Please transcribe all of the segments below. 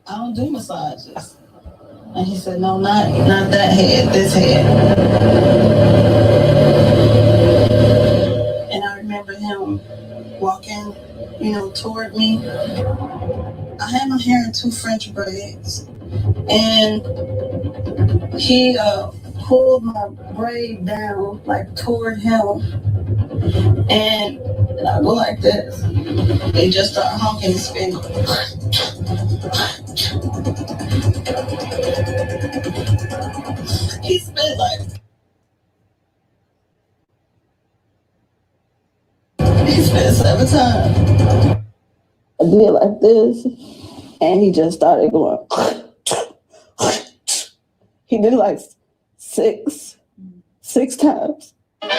I don't do massages. And he said, no, not that head, this head. And I remember him walking, toward me. I had my hair in 2 French braids. And he pulled my braid down, like toward him. And I go like this. They just start honking and spinning. He spit like. He spit 7 times. I did like this, and he just started going. He did like six times. I'm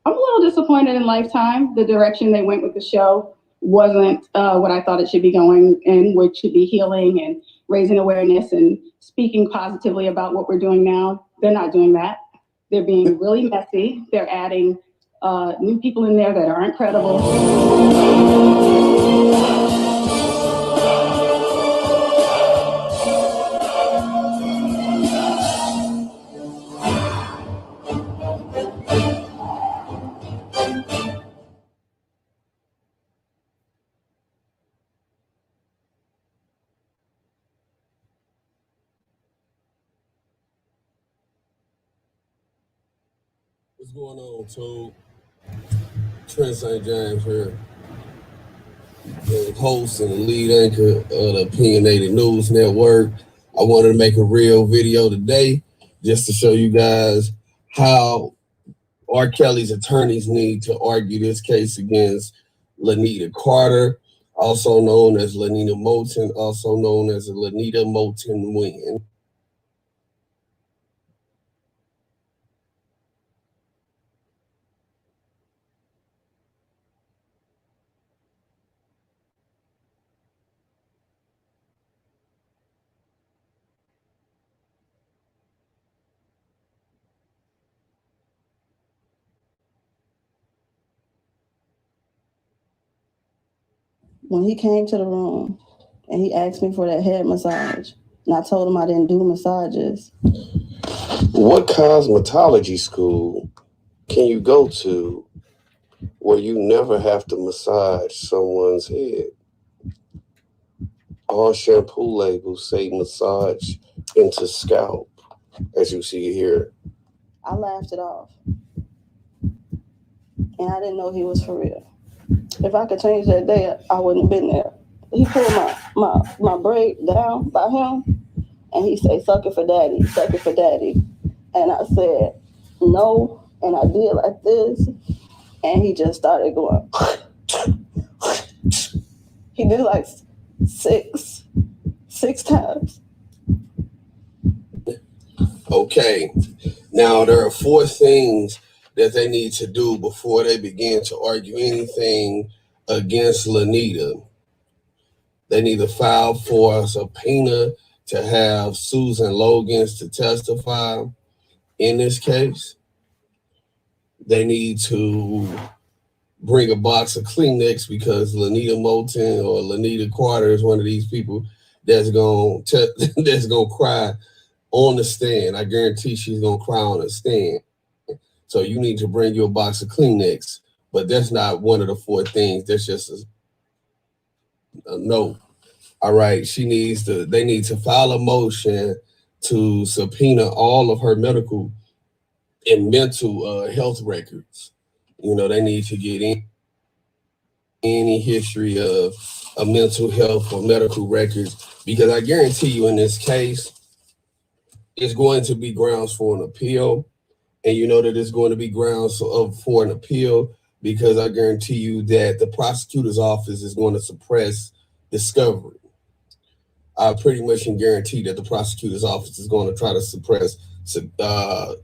a little disappointed in Lifetime. The direction they went with the show wasn't what I thought it should be going in, which should be healing and raising awareness and speaking positively about what we're doing now. They're not doing that. They're being really messy. They're adding new people in there that aren't credible. What's going on, Toad? Trent St. James here, the host and the lead anchor of the Opinionated News Network. I wanted to make a real video today just to show you guys how R. Kelly's attorneys need to argue this case against Lanita Carter, also known as Lanita Moulton, also known as the Lanita Moulton Win. When he came to the room and he asked me for that head massage, and I told him I didn't do massages. What cosmetology school can you go to where you never have to massage someone's head? All shampoo labels say massage into scalp, as you see here. I laughed it off. And I didn't know he was for real. If I could change that day, I wouldn't have been there. He pulled my braid down by him, and he said, suck it for daddy, suck it for daddy. And I said, no, and I did like this, and he just started going. He did like six times. Okay, now there are 4 things that they need to do before they begin to argue anything against Lanita. They need to file for a subpoena to have Susan Logans to testify in this case. They need to bring a box of Kleenex because Lanita Moulton or Lanita Carter is one of these people that's gonna cry on the stand. I guarantee she's gonna cry on the stand. So you need to bring your box of Kleenex, but that's not one of the 4 things. That's just a no. All right, they need to file a motion to subpoena all of her medical and mental health records. They need to get any history of a mental health or medical records, because I guarantee you in this case, it's going to be grounds for an appeal. And you know that it's going to be grounds for an appeal because I guarantee you that the prosecutor's office is going to suppress discovery. I pretty much can guarantee that the prosecutor's office is going to try to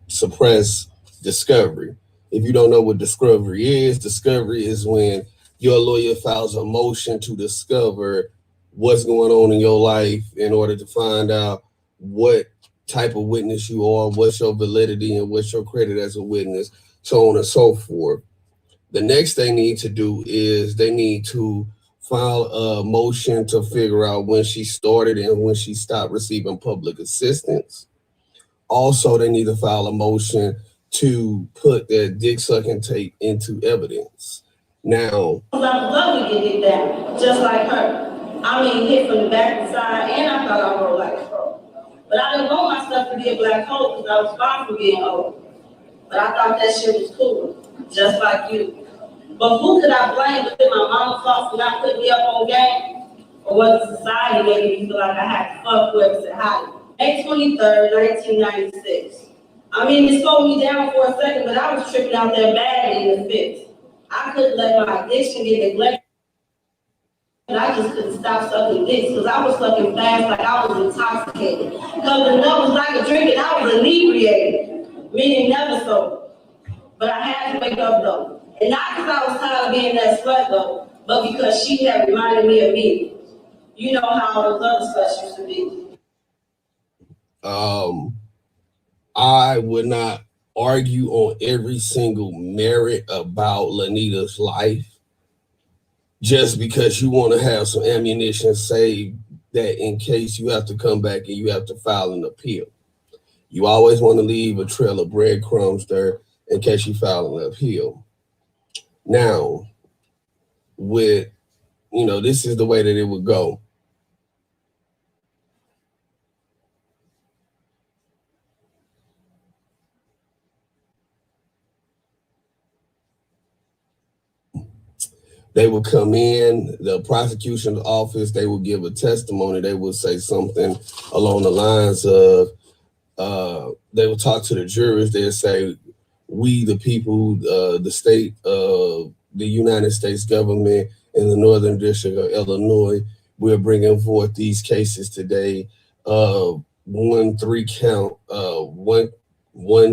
suppress discovery. If you don't know what discovery is when your lawyer files a motion to discover what's going on in your life in order to find out what type of witness you are, what's your validity and what's your credit as a witness, so on and so forth. The next they need to do is they need to file a motion to figure out when she started and when she stopped receiving public assistance. Also, they need to file a motion to put their dick sucking tape into evidence. Now, I would love to get it down, just like her. I mean, hit from the back and side, and I thought I rolled like a pro. But I didn't want myself to be a black hole because I was far from getting old. But I thought that shit was cool, just like you. But who could I blame? Was it my mama's fault for not putting me up on game? Or was it society making me feel like I had to fuck whoever said hi? May 23rd, 1996. I mean, it slowed me down for a second, but I was tripping out there badly in the fifth. I couldn't let my addiction get neglected. I just couldn't stop sucking dicks because I was sucking fast like I was intoxicated. Because the nut was like a drink and I was inebriated, meaning never sober. But I had to wake up though. And not because I was tired of being that slut though, but because she had reminded me of me. You know how those other sluts used to be. I would not argue on every single merit about Lanita's life just because you want to have some ammunition saved that in case you have to come back and you have to file an appeal. You always want to leave a trail of breadcrumbs there in case you file an appeal. Now, with, this is the way that it would go. They would come in, the prosecution's office, they would give a testimony, they would say something along the lines of, they would talk to the jurors, they'd say, we the people, the state of the United States government in the Northern District of Illinois, we're bringing forth these cases today. One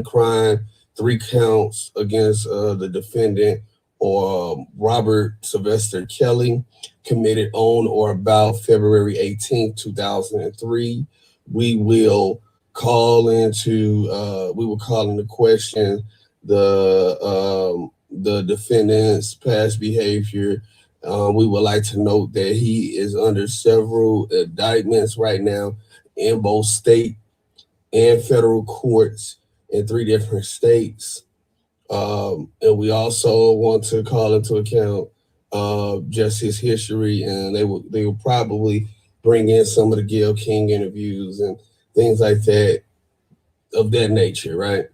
crime, 3 counts against the defendant, or Robert Sylvester Kelly, committed on or about February 18, 2003. We will call into question the defendant's past behavior. We would like to note that he is under several indictments right now in both state and federal courts in 3 different states. And we also want to call into account just his history, and they will probably bring in some of the Gayle King interviews and things like that of that nature, right?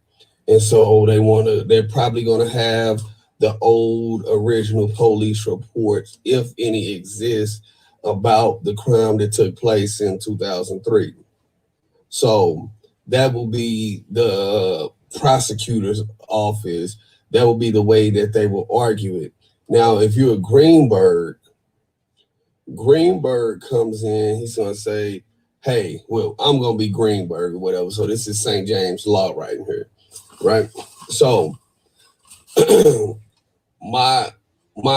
And so they're probably gonna have the old original police reports, if any exist, about the crime that took place in 2003. So that will be the prosecutor's office. That will be the way that they will argue it. Now, if you're a Greenberg comes in, he's gonna say, hey, well, I'm gonna be Greenberg or whatever. So this is St. James Law right here, right? So my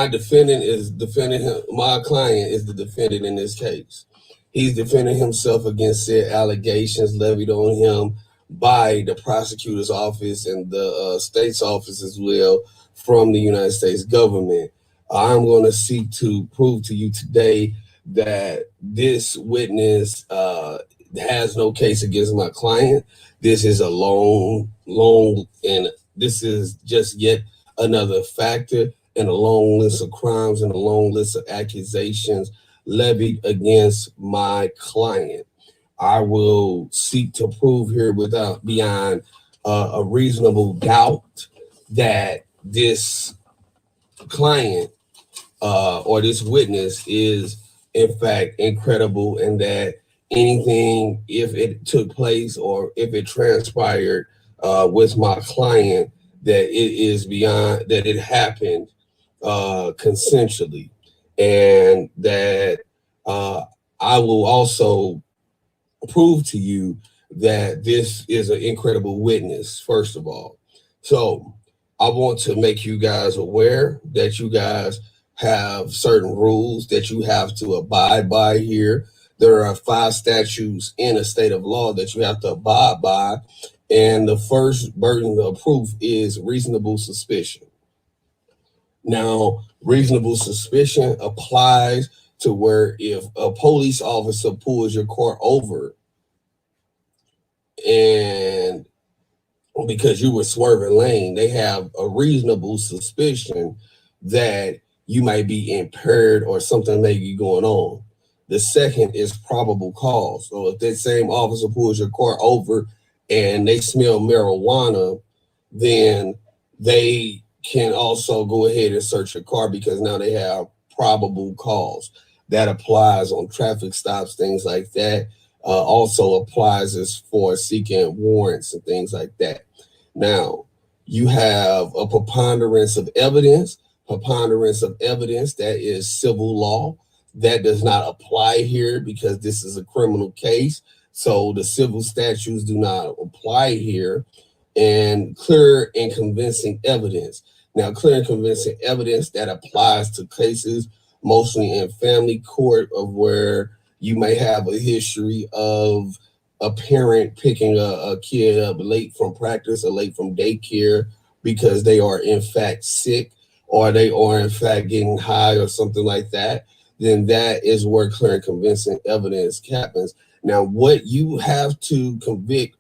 defendant is defending him, my client is the defendant in this case. He's defending himself against said allegations levied on him by the prosecutor's office and the state's office as well from the United States government. I'm going to seek to prove to you today that this witness has no case against my client. This is a long, and this is just yet another factor in a long list of crimes and a long list of accusations levied against my client. I will seek to prove here beyond a reasonable doubt that this client or this witness is in fact incredible, and that anything, if it took place or if it transpired with my client, that it happened consensually, and that I will also prove to you that this is an incredible witness, first of all. So I want to make you guys aware that you guys have certain rules that you have to abide by here. There are 5 statutes in a state of law that you have to abide by. And the first burden of proof is reasonable suspicion. Now, reasonable suspicion applies to where if a police officer pulls your car over and because you were swerving lane, they have a reasonable suspicion that you might be impaired or something may be going on. The second is probable cause. So if that same officer pulls your car over and they smell marijuana, then they can also go ahead and search your car because now they have probable cause. That applies on traffic stops, things like that. Also applies as for seeking warrants and things like that. Now, you have a preponderance of evidence. Preponderance of evidence, that is civil law. That does not apply here because this is a criminal case. So the civil statutes do not apply here. And clear and convincing evidence. Now, clear and convincing evidence that applies to cases mostly in family court of where you may have a history of a parent picking a kid up late from practice or late from daycare because they are in fact sick or they are in fact getting high or something like that, then that is where clear and convincing evidence happens. Now, what you have to convict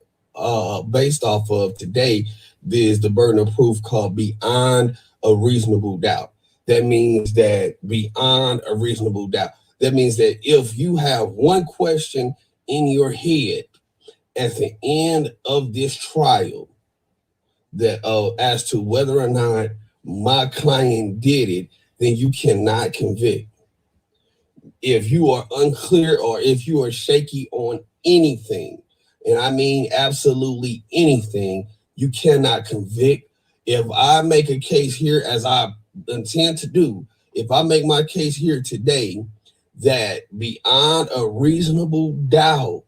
based off of today is the burden of proof called beyond a reasonable doubt. That means that beyond a reasonable doubt. That means that if you have one question in your head at the end of this trial that as to whether or not my client did it, then you cannot convict. If you are unclear or if you are shaky on anything, and I mean absolutely anything, you cannot convict. If I make a case here, as I intend to do, if I make my case here today that beyond a reasonable doubt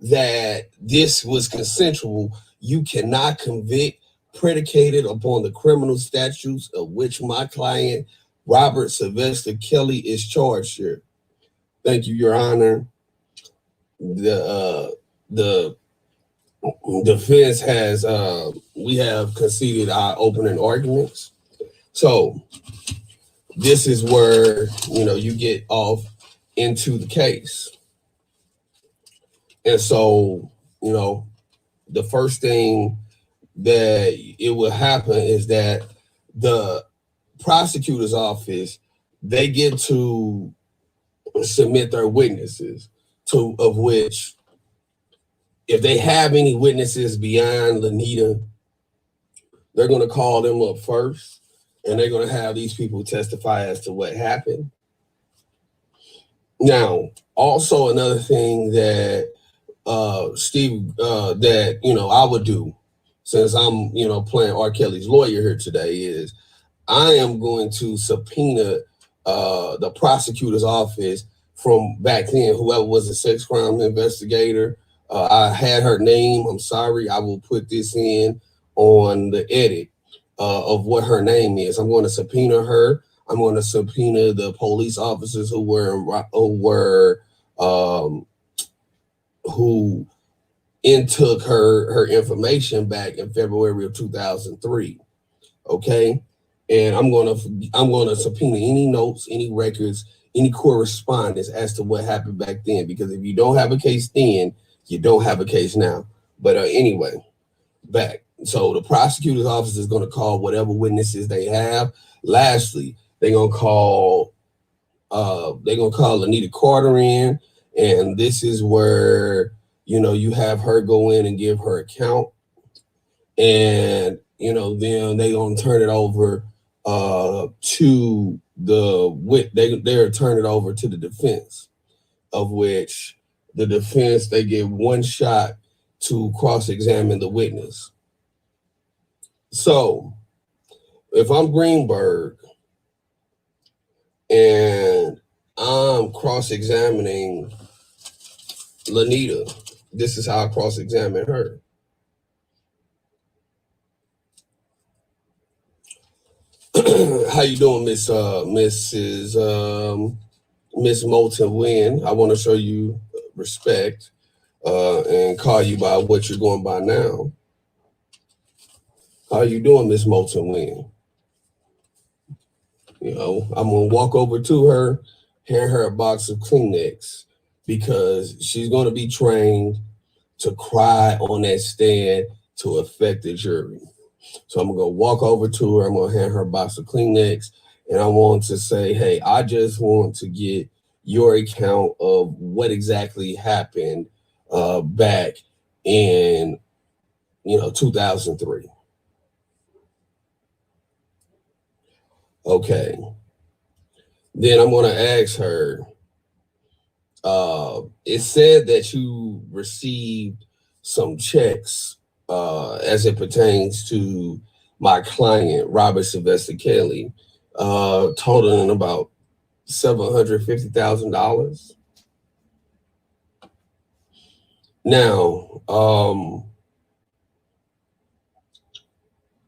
that this was consensual, you cannot convict predicated upon the criminal statutes of which my client, Robert Sylvester Kelly, is charged here. Thank you, Your Honor. The defense has we have conceded our opening arguments. So this is where you get off into the case. And so, the first thing that it will happen is that the prosecutor's office, they get to submit their witnesses, of which, if they have any witnesses beyond Lanita, they're going to call them up first, and they're going to have these people testify as to what happened. Now, also another thing that Steve, that I would do, since I'm playing R. Kelly's lawyer here today, is I am going to subpoena the prosecutor's office from back then, whoever was a sex crime investigator. I had her name. I'm sorry. I will put this in on the edit of what her name is. I'm going to subpoena her. I'm going to subpoena the police officers who took her information back in February of 2003. Okay. And I'm gonna subpoena any notes, any records, any correspondence as to what happened back then. Because if you don't have a case then, you don't have a case now. But anyway, back. So the prosecutor's office is gonna call whatever witnesses they have. Lastly, they're gonna call Lanita Carter in, and this is where you have her go in and give her account, and then they gonna turn it over to they're turn it over to the defense, of which the defense, they get one shot to cross-examine the witness. So if I'm Greenberg and I'm cross-examining Lanita, this is how I cross-examine her. How you doing, Miss Moulton Wynn? I want to show you respect and call you by what you're going by now. How you doing, Miss Moulton Wynn? You know, I'm gonna walk over to her, hand her a box of Kleenex because she's gonna be trained to cry on that stand to affect the jury. So I'm gonna walk over to her, I'm gonna hand her a box of Kleenex, and I want to say, hey, I just want to get your account of what exactly happened back in 2003. Okay. Then I'm gonna ask her, it said that you received some checks as it pertains to my client, Robert Sylvester Kelly, totaling about $750,000. Now,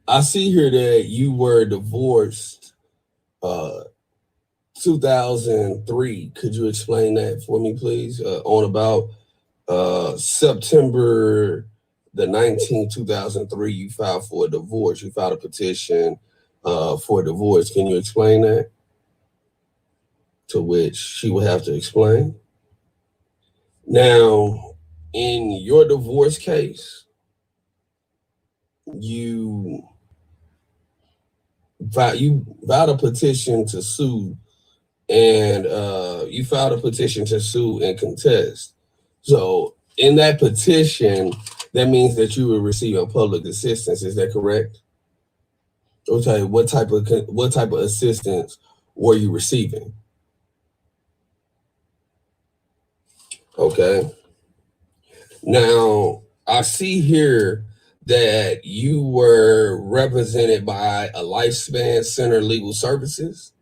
I see here that you were divorced 2003. Could you explain that for me, please? On about September the 19th, 2003, you filed for a divorce. You filed a petition for a divorce. Can you explain that? To which she would have to explain. Now, in your divorce case, you filed a petition to sue, and you filed a petition to sue and contest. So in that petition, that means that you were receiving public assistance. Is that correct? Okay, what type of assistance were you receiving? Okay. Now I see here that you were represented by a Lifespan Center Legal Services.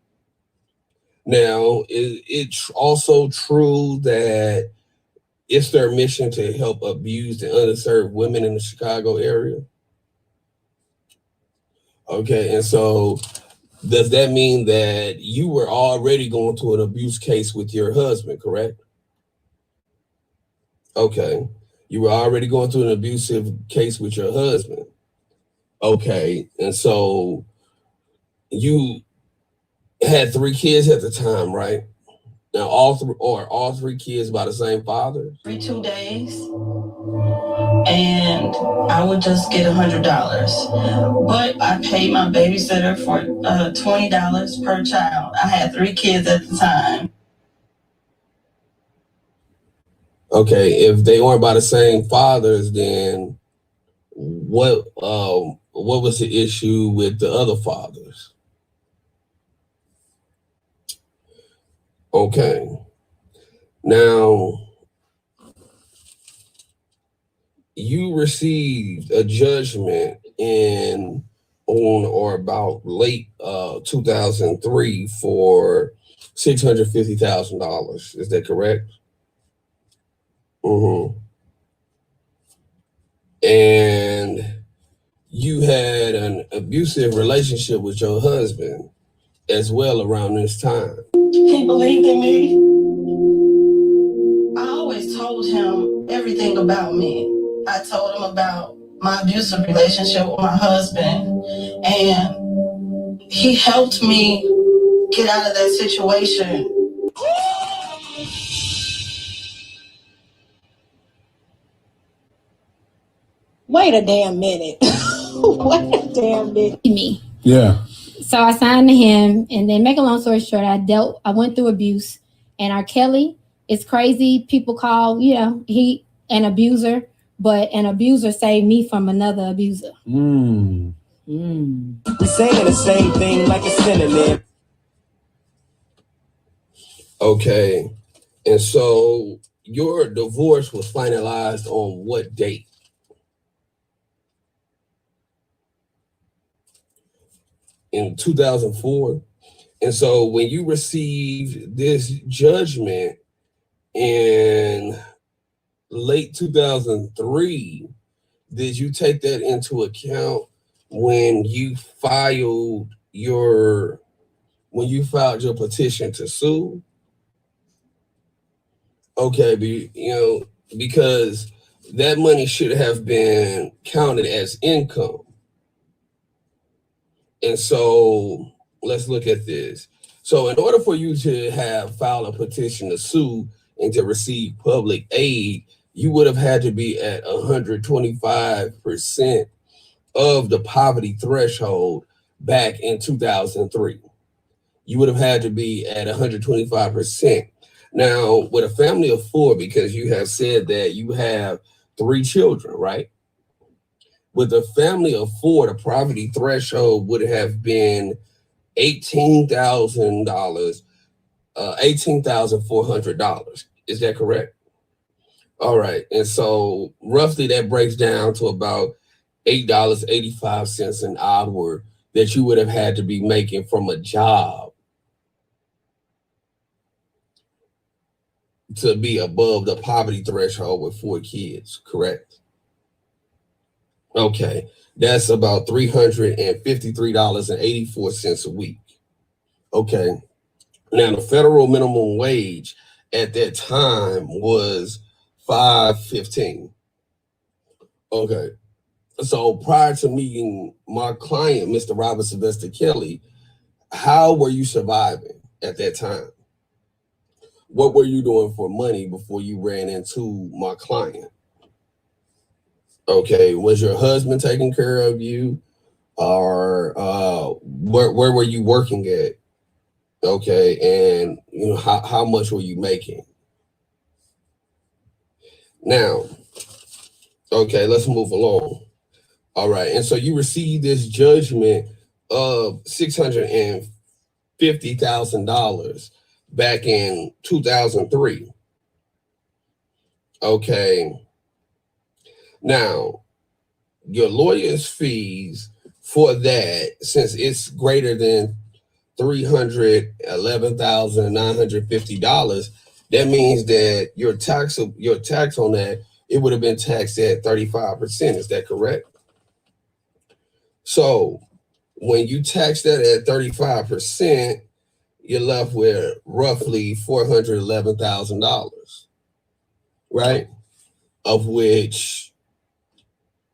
Now, is it also true that it's their mission to help abused and underserved women in the Chicago area? Okay, and so does that mean that you were already going to an abuse case with your husband, correct? Okay, you were already going through an abusive case with your husband. Okay, and so you had 3 kids at the time, right? Now, all three kids by the same father? Every 2 days, and I would just get $100. But I paid my babysitter for $20 per child. I had 3 kids at the time. Okay, if they weren't by the same fathers, then what was the issue with the other fathers? Okay. Now, you received a judgment on or about late 2003 for $650,000. Is that correct? Mm-hmm. And you had an abusive relationship with your husband as well around this time. He believed in me. I always told him everything about me. I told him about my abusive relationship with my husband, and he helped me get out of that situation. Wait a damn minute. Wait a damn minute. Me. Yeah. So I signed to him, and then make a long story short, I went through abuse, and R. Kelly is crazy. People call, he an abuser, but an abuser saved me from another abuser. Mm. We're saying the same thing like a synonym. Okay. And so your divorce was finalized on what date? In 2004. And so when you received this judgment in late 2003, did you take that into account when you filed your petition to sue? Okay, because that money should have been counted as income. And so let's look at this. So in order for you to have filed a petition to sue and to receive public aid, you would have had to be at 125% of the poverty threshold back in 2003. You would have had to be at 125%. Now, with a family of four, because you have said that you have 3 children, right? With a family of four, the poverty threshold would have been $18,000, $18,400. Is that correct? All right. And so roughly that breaks down to about $8.85 an hour that you would have had to be making from a job to be above the poverty threshold with 4 kids, correct? Okay. That's about $353.84 a week. Okay. Now the federal minimum wage at that time was $5.15. Okay. So prior to meeting my client, Mr. Robert Sylvester Kelly, how were you surviving at that time? What were you doing for money before you ran into my client? Okay. Was your husband taking care of you? Or where were you working at? Okay. And you know, how much were you making? Now, okay, let's move along. All right. And so you received this judgment of $650,000 back in 2003. Okay. Now, your lawyer's fees for that, since it's greater than $311,950, that means that your tax on that, it would have been taxed at 35%. Is that correct? So when you tax that at 35%, you're left with roughly $411,000, right? Of which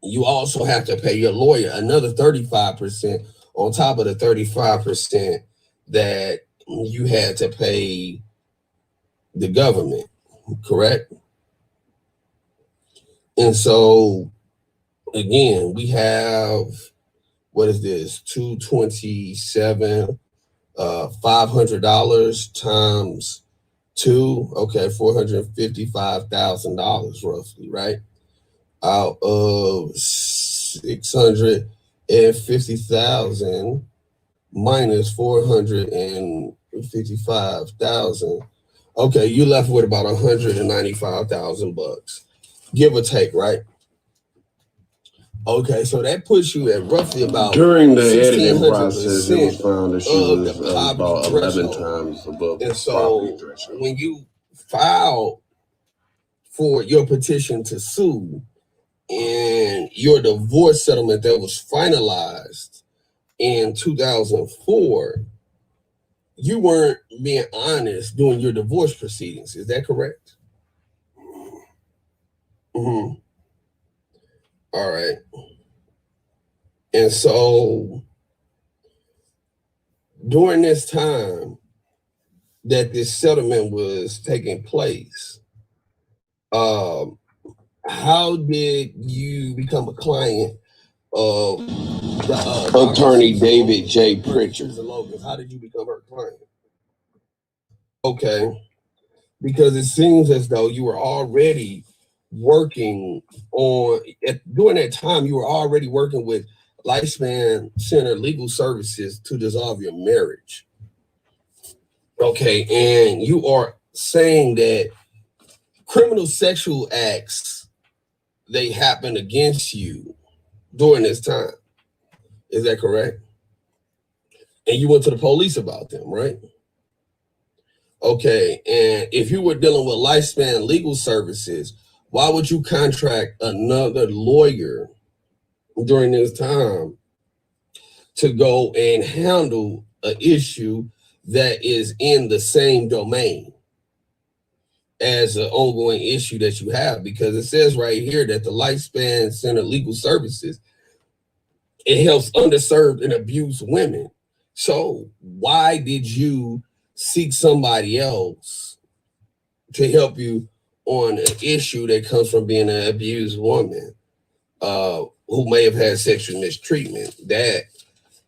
you also have to pay your lawyer another 35% on top of the 35% that you had to pay the government, correct? And so again, we have, what is this? 227, $500 times 2, okay, $455,000 roughly, right? Out of 650,000 minus 455,000. Okay, you left with about 195,000 bucks, give or take, right? Okay, so that puts you at roughly about, during the editing process, it was found that she was about 11 times above and the so poverty threshold. when you filed for your petition to sue and your divorce settlement that was finalized in 2004, you weren't being honest during your divorce proceedings. Is that correct? Mm-hmm. All right. And so during this time that this settlement was taking place, how did you become a client of the attorney David J. Pritchard? How did you become her client? Okay, because it seems as though you were already working during that time, you were already working with Lifespan Center Legal Services to dissolve your marriage. Okay, and you are saying that criminal sexual acts, they happened against you during this time. Is that correct? And you went to the police about them, right? Okay, and if you were dealing with Lifespan Legal Services, why would you contract another lawyer during this time to go and handle an issue that is in the same domain as an ongoing issue that you have? Because it says right here that the Lifespan Center Legal Services, it helps underserved and abused women So why did you seek somebody else to help you on an issue that comes from being an abused woman who may have had sexual mistreatment? That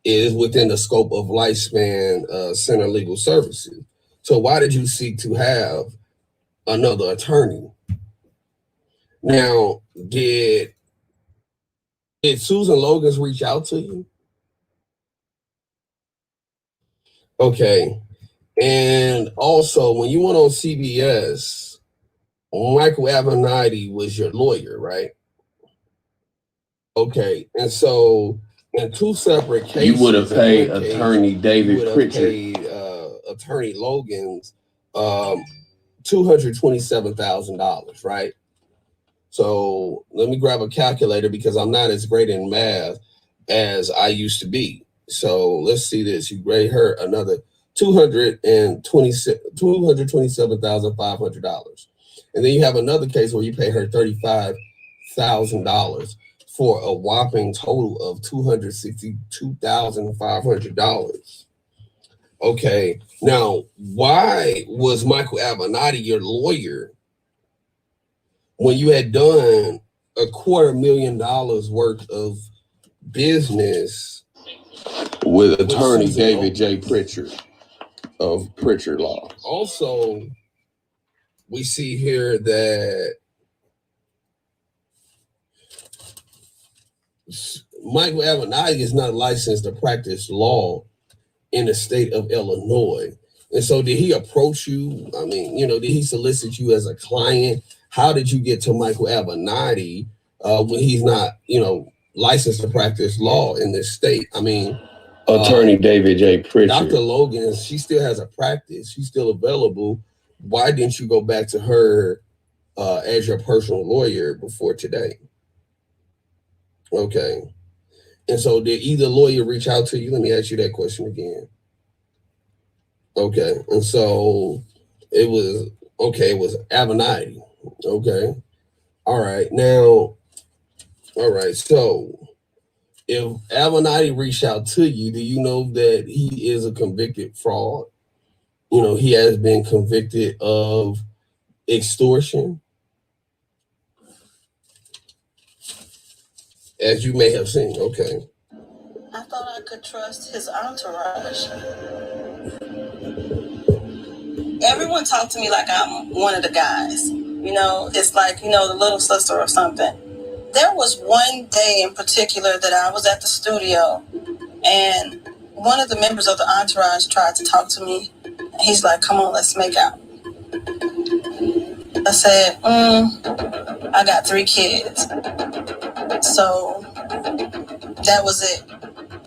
is within the scope of Lifespan Center Legal Services. So why did you seek to have another attorney? Now, did Susan Logan's reach out to you? Okay. And also, when you went on CBS, Michael Avenatti was your lawyer, right? Okay. And so, in two separate cases, you would have paid case, attorney David Pritchard. Paid attorney Logan's $227,000, right? So let me grab a calculator because I'm not as great in math as I used to be. So let's see this. You grade her another $227,500. And then you have another case where you pay her $35,000 for a whopping total of $262,500. Okay. Now, why was Michael Avenatti your lawyer when you had done $250,000 worth of business with attorney David J. Pritchard of Pritchard Law? Also, we see here that Michael Avenatti is not licensed to practice law in the state of Illinois. And so did he approach you? I mean, did he solicit you as a client? How did you get to Michael Avenatti when he's not, licensed to practice law in this state? I mean, attorney David J. Pritchard. Dr. Logan, she still has a practice. She's still available. Why didn't you go back to her as your personal lawyer before today? Okay. And so did either lawyer reach out to you? Let me ask you that question again. Okay. And so it was Avenatti. Okay. All right. Now, all right. So if Avenatti reached out to you, do you know that he is a convicted fraud? He has been convicted of extortion, as you may have seen. Okay. I thought I could trust his entourage. Everyone talked to me like I'm one of the guys. It's like, the little sister or something. There was one day in particular that I was at the studio and one of the members of the entourage tried to talk to me. And he's like, come on, let's make out. I said, I got 3 kids. So that was it.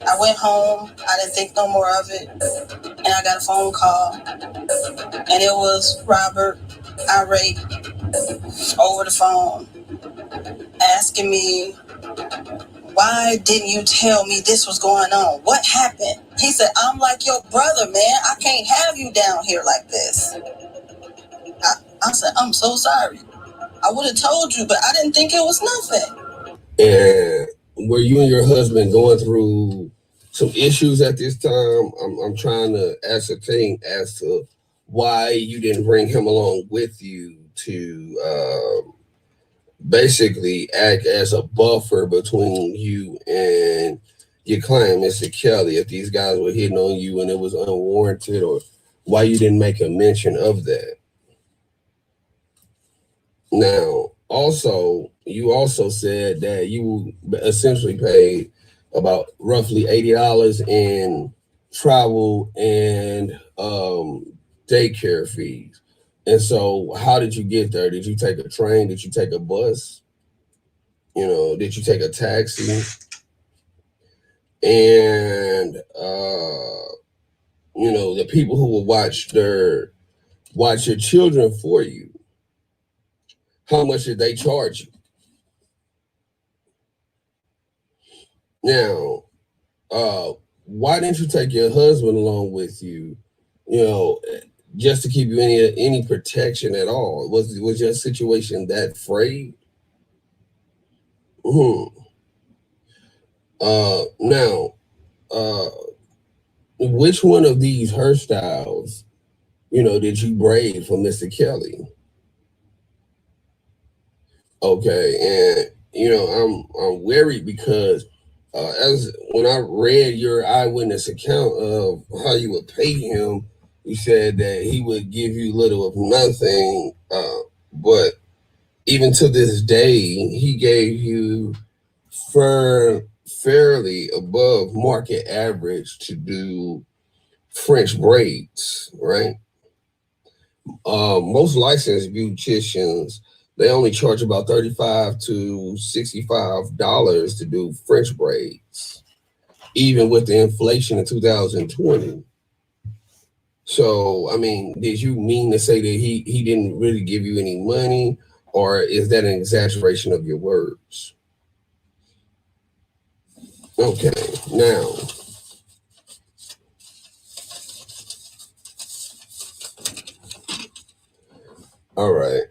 I went home. I didn't think no more of it. And I got a phone call. And it was Robert, irate, over the phone, asking me, why didn't you tell me this was going on? What happened? He said, I'm like your brother, man. I can't have you down here like this. I said, I'm so sorry. I would have told you, but I didn't think it was nothing. And were you and your husband going through some issues at this time? I'm trying to ascertain as to why you didn't bring him along with you to basically act as a buffer between you and your client, Mr. Kelly, if these guys were hitting on you and it was unwarranted, or why you didn't make a mention of that. Now, you also said that you essentially paid about roughly $80 in travel and daycare fees. And so how did you get there? Did you take a train? Did you take a bus? Did you take a taxi? And the people who will watch your children for you, how much did they charge you? Now, why didn't you take your husband along with you? Just to keep you any protection at all? Was your situation that frayed? Now, which one of these hairstyles, did you braid for Mr. Kelly? Okay, and I'm worried because as when I read your eyewitness account of how you would pay him, you said that he would give you little of nothing, but even to this day, he gave you fairly above market average to do French braids, right? Most licensed beauticians, they only charge about $35 to $65 to do French braids, even with the inflation in 2020. So, I mean, did you mean to say that he didn't really give you any money, or is that an exaggeration of your words? Okay, now, all right.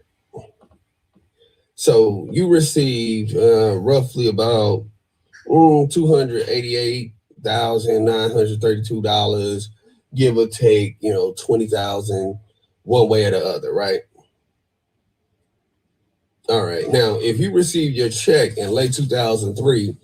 So you received roughly about $288,932, give or take, 20,000 one way or the other, right? All right. Now, if you received your check in late 2003,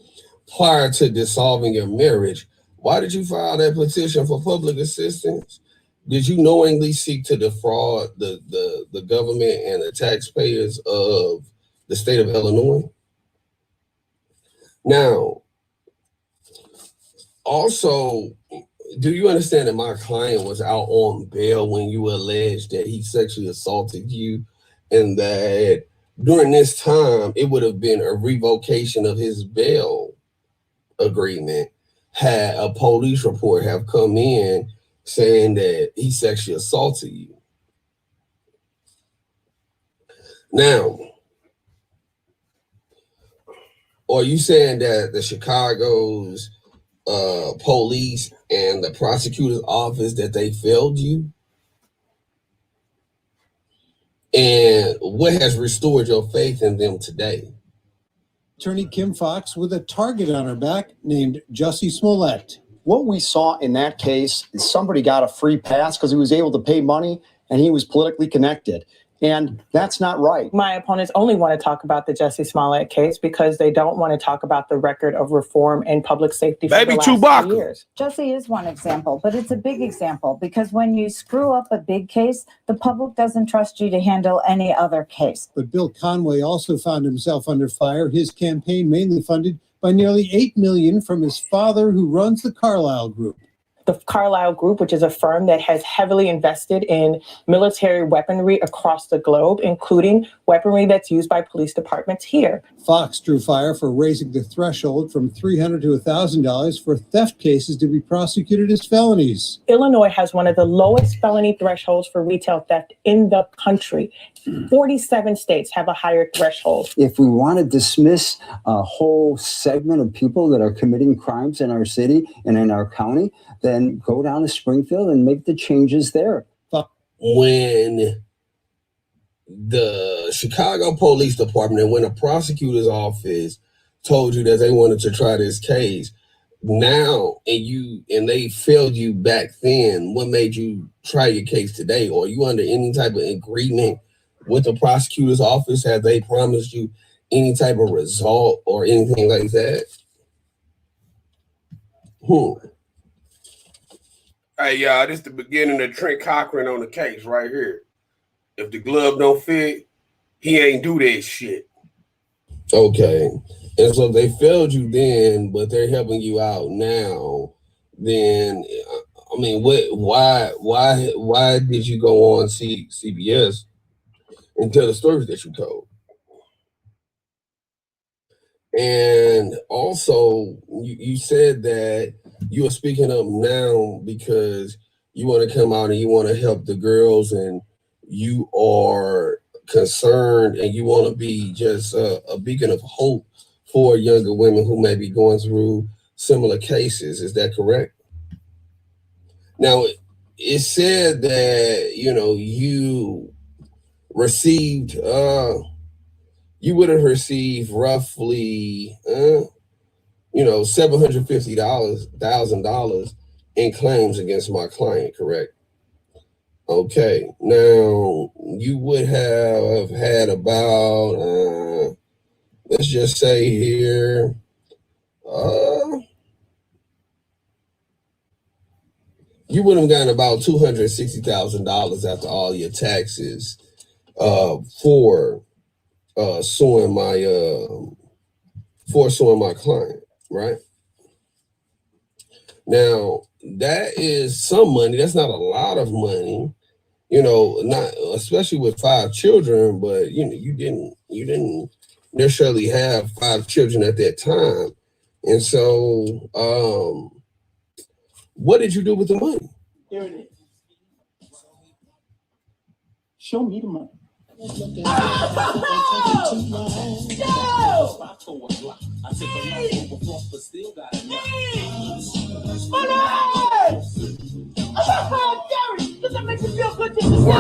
prior to dissolving your marriage, why did you file that petition for public assistance? Did you knowingly seek to defraud the government and the taxpayers of the state of Illinois? Now, also, do you understand that my client was out on bail when you alleged that he sexually assaulted you, and that during this time it would have been a revocation of his bail agreement had a police report have come in saying that he sexually assaulted you? Now, are you saying that the Chicago's police and the prosecutor's office, that they failed you? And what has restored your faith in them today? Attorney Kim Fox with a target on her back named Jussie Smollett. What we saw in that case is somebody got a free pass because he was able to pay money and he was politically connected. And that's not right. My opponents only want to talk about the Jussie Smollett case because they don't want to talk about the record of reform and public safety for the last 3 years. Jussie is one example, but it's a big example because when you screw up a big case, the public doesn't trust you to handle any other case. But Bill Conway also found himself under fire, his campaign mainly funded by nearly $8 million from his father, who runs the Carlyle Group. The Carlyle Group, which is a firm that has heavily invested in military weaponry across the globe, including weaponry that's used by police departments here. Fox drew fire for raising the threshold from $300 to $1,000 for theft cases to be prosecuted as felonies. Illinois has one of the lowest felony thresholds for retail theft in the country. 47 states have a higher threshold. If we want to dismiss a whole segment of people that are committing crimes in our city and in our county, then go down to Springfield and make the changes there. When the Chicago Police Department and when the prosecutor's office told you that they wanted to try this case, now and they failed you back then, what made you try your case today? Or are you under any type of agreement with the prosecutor's office? Have they promised you any type of result or anything like that? Hey, y'all, this is the beginning of Trent Cochran on the case right here. If the glove don't fit, he ain't do that shit. Okay. And so they failed you then, but they're helping you out now. Then, I mean, why did you go on CBS and tell the stories that you told? And also, you said that you are speaking up now because you want to come out and you want to help the girls, and you are concerned and you want to be just a beacon of hope for younger women who may be going through similar cases. Is that correct? Now, it said that, you received, you would have received roughly, $750,000 in claims against my client, correct? Okay. Now, you would have had about, let's just say here, you would have gotten about $260,000 after all your taxes for suing my client, right? Now, that is some money. That's not a lot of money, not especially with 5 children, but you didn't necessarily have 5 children at that time. And so what did you do with the money? Here it is. Show me the money. Where the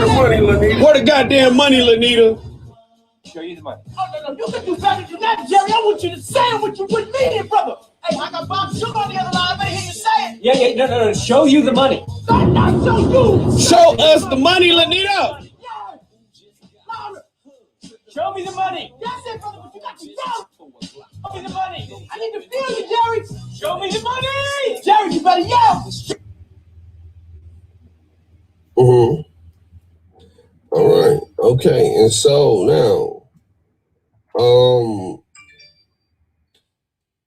money, Lanita? Where the goddamn money, Lanita? Show you the money. Oh, no, you can do better than that, Jerry. I want you to say what you would mean, brother. Hey, I got Bob Sugar on the other line. I better hear you say it. Yeah, no. Show you the money. Not show you. Show us the money, Lanita. Show me the money. That's it, brother, but you got to yell. Show me the money. I need to feel you, Jerry. Show me the money. Jerry, you better yell. Mm-hmm. All right. Okay. And so now,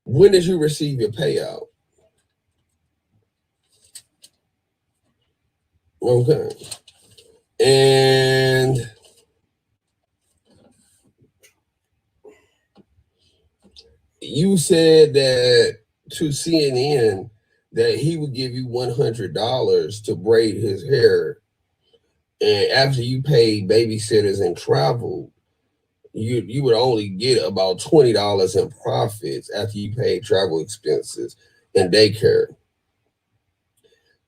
when did you receive your payout? Okay. And you said that to CNN that he would give you $100 to braid his hair. And after you paid babysitters and travel, you would only get about $20 in profits after you paid travel expenses and daycare.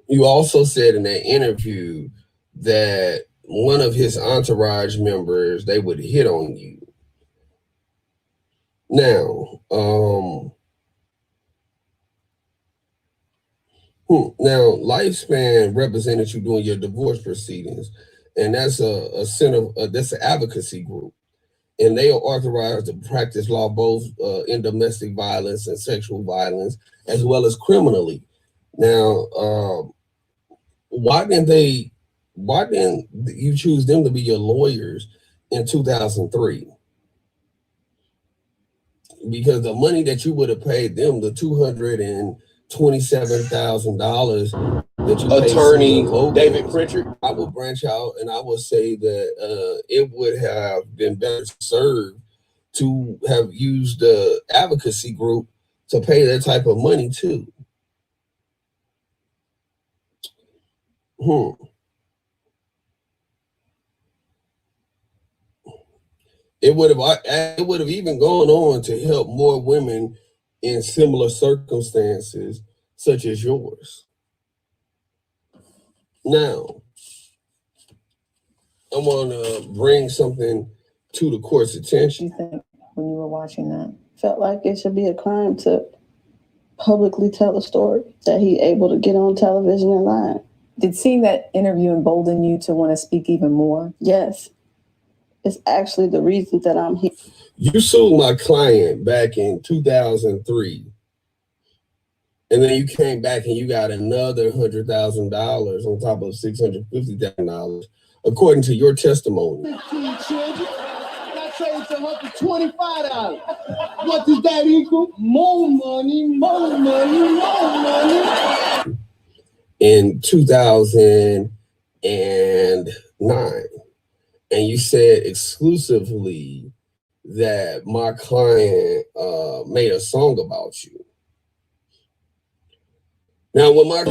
You also said in that interview that one of his entourage members, they would hit on you. Now, Lifespan represented you during your divorce proceedings, and that's a center. That's an advocacy group, and they are authorized to practice law both in domestic violence and sexual violence, as well as criminally. Now, why didn't you choose them to be your lawyers in 2003? Because the money that you would have paid them, the $227,000 that you Attorney paid David Pritchard, I would branch out and I would say that it would have been better served to have used the advocacy group to pay that type of money too. It would have even gone on to help more women in similar circumstances such as yours. Now, I want to bring something to the court's attention. You think when you were watching that, felt like it should be a crime to publicly tell a story that he able to get on television and lie? Did seeing that interview embolden you to want to speak even more? Yes. It's actually the reason that I'm here. You sued my client back in 2003. And then you came back and you got another $100,000 on top of $650,000, according to your testimony. 15 children. I say it's $125. What does that equal? More money, more money, more money. In 2009. And you said exclusively that my client made a song about you. Now, when my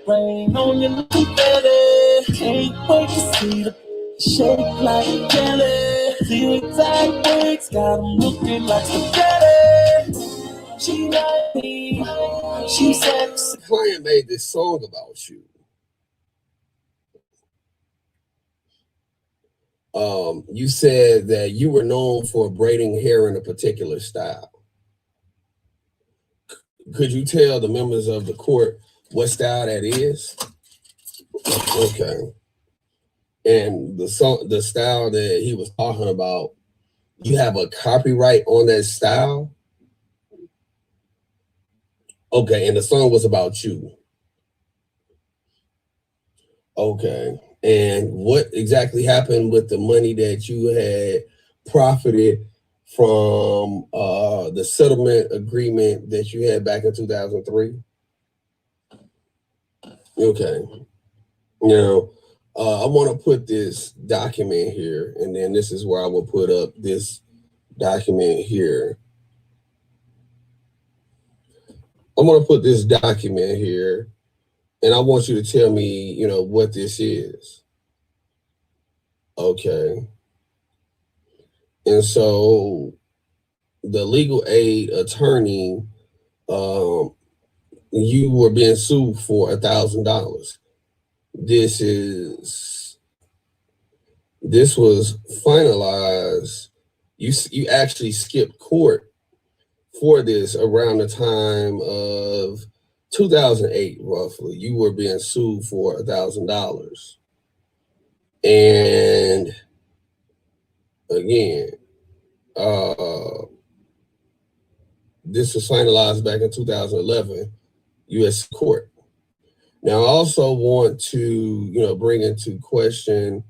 rain on your little belly. Can't wait to see the shake like jelly. Zigzag wigs got 'em looking like spaghetti. She like me, she sexy. Client made this song about you. You said that you were known for braiding hair in a particular style. Could you tell the members of the court what style that is? Okay. And the style that he was talking about, you have a copyright on that style? Okay, and the song was about you. Okay. And what exactly happened with the money that you had profited from the settlement agreement that you had back in 2003? Okay. Now, I want to put this document here, and then this is where I will put up this document here. I'm going to put this document here, and I want you to tell me, what this is. Okay. And so the legal aid attorney, you were being sued for $1,000. This was finalized. You actually skipped court for this around the time of 2008, roughly. You were being sued for $1,000. And again, this was finalized back in 2011, U.S. court. Now, I also want to, bring into question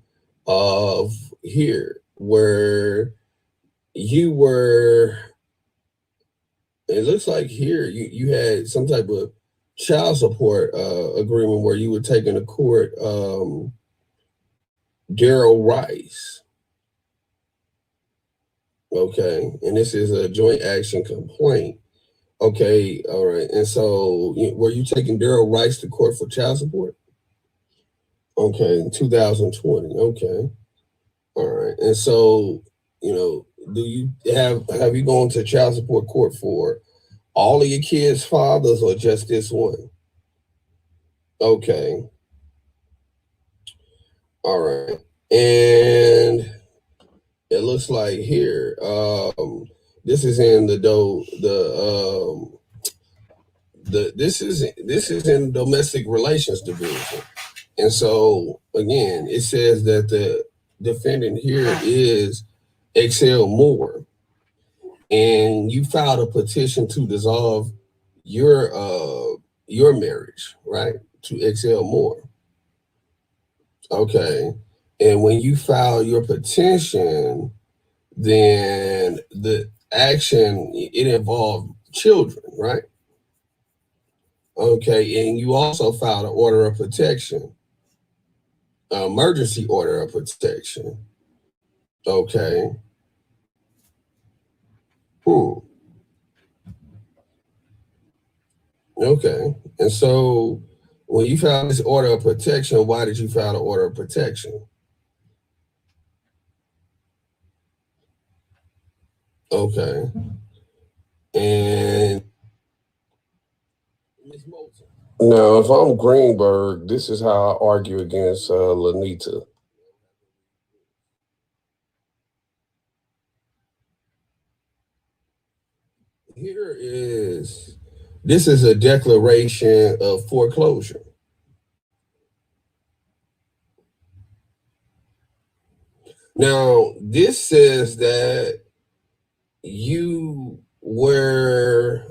of here where you were, it looks like here you had some type of child support agreement where you were taking to court Daryl Rice. Okay, and this is a joint action complaint. Okay, all right. And so were you taking Daryl Rice to court for child support? Okay, in 2020. Okay. All right. And so, do you have you gone to child support court for all of your kids' fathers or just this one? Okay. All right. And it looks like here, this is in this is in domestic relations division. And so again, it says that the defendant here is Excel Moore, and you filed a petition to dissolve your marriage, right, to Excel Moore. Okay. And when you file your petition, then the action, it involved children, right? Okay. And you also filed an order of protection, emergency order of protection. Okay. Okay. And so when you filed this order of protection, why did you file an order of protection? Okay. And now, if I'm Greenberg, this is how I argue against Lanita. This is a declaration of foreclosure. Now, this says that you were,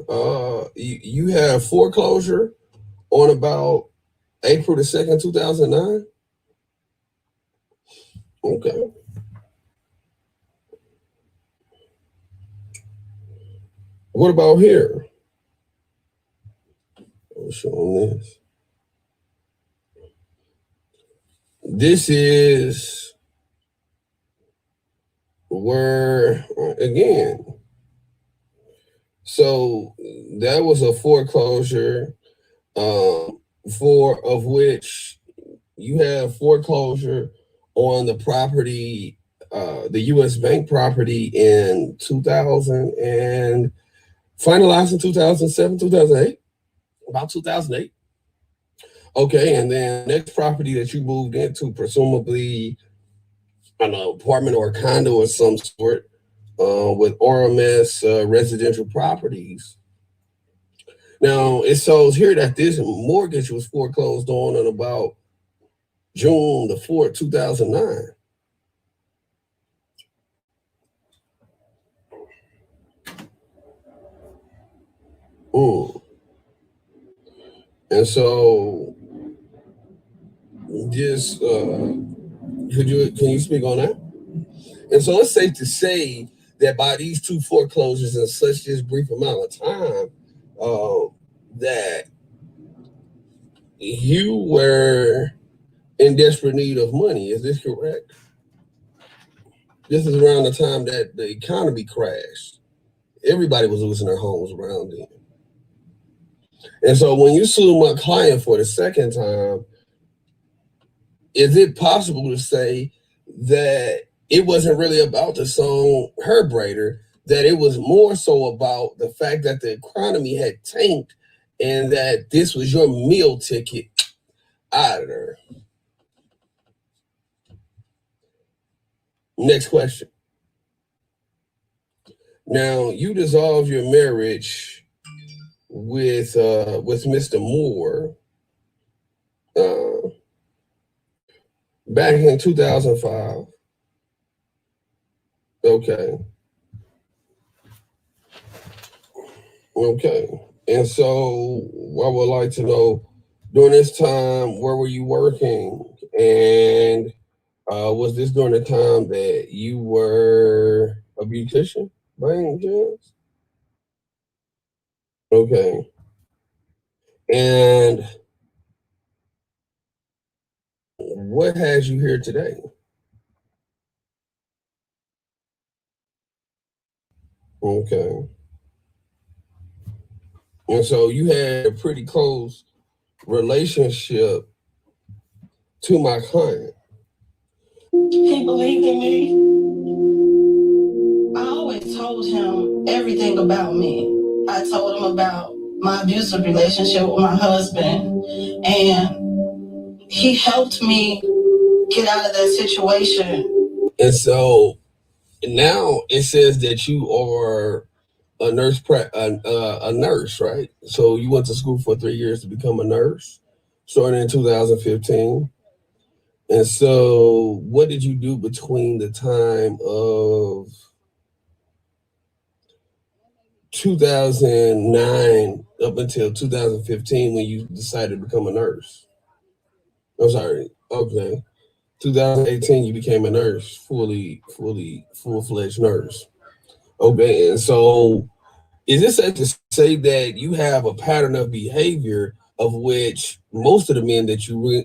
you had foreclosure on about April the 2nd, 2009? Okay. What about here? I'll show them this. This is where, again, so that was a foreclosure, of which you have foreclosure on the property the U.S. Bank property in 2000 and finalized in 2007, 2008, about 2008. Okay, and then next property that you moved into, presumably an apartment or a condo of some sort, with RMS residential properties. Now, it shows here that this mortgage was foreclosed on about June the 4th, 2009. And so, just can you speak on that? And so it's safe to say that by these two foreclosures in such this brief amount of time, that you were in desperate need of money. Is this correct? This is around the time that the economy crashed. Everybody was losing their homes around then. And so when you sue my client for the second time, is it possible to say that it wasn't really about the song Herb Raider, that it was more so about the fact that the economy had tanked and that this was your meal ticket out of there? Next question. Now, you dissolved your marriage with Mr. Moore back in 2005. Okay. And so I would like to know, during this time, where were you working? And was this during the time that you were a beautician by any chance? Okay. And what has you here today? Okay. And so you had a pretty close relationship to my client. He believed in me. I always told him everything about me. I told him about my abusive relationship with my husband, and he helped me get out of that situation. And so now it says that you are a nurse, a nurse, right? So you went to school for 3 years to become a nurse, starting in 2015. And so what did you do between the time of 2009 up until 2015 when you decided to become a nurse? I'm sorry. Okay. 2018, you became a nurse, full-fledged nurse. Okay. And so is it safe to say that you have a pattern of behavior of which most of the men that you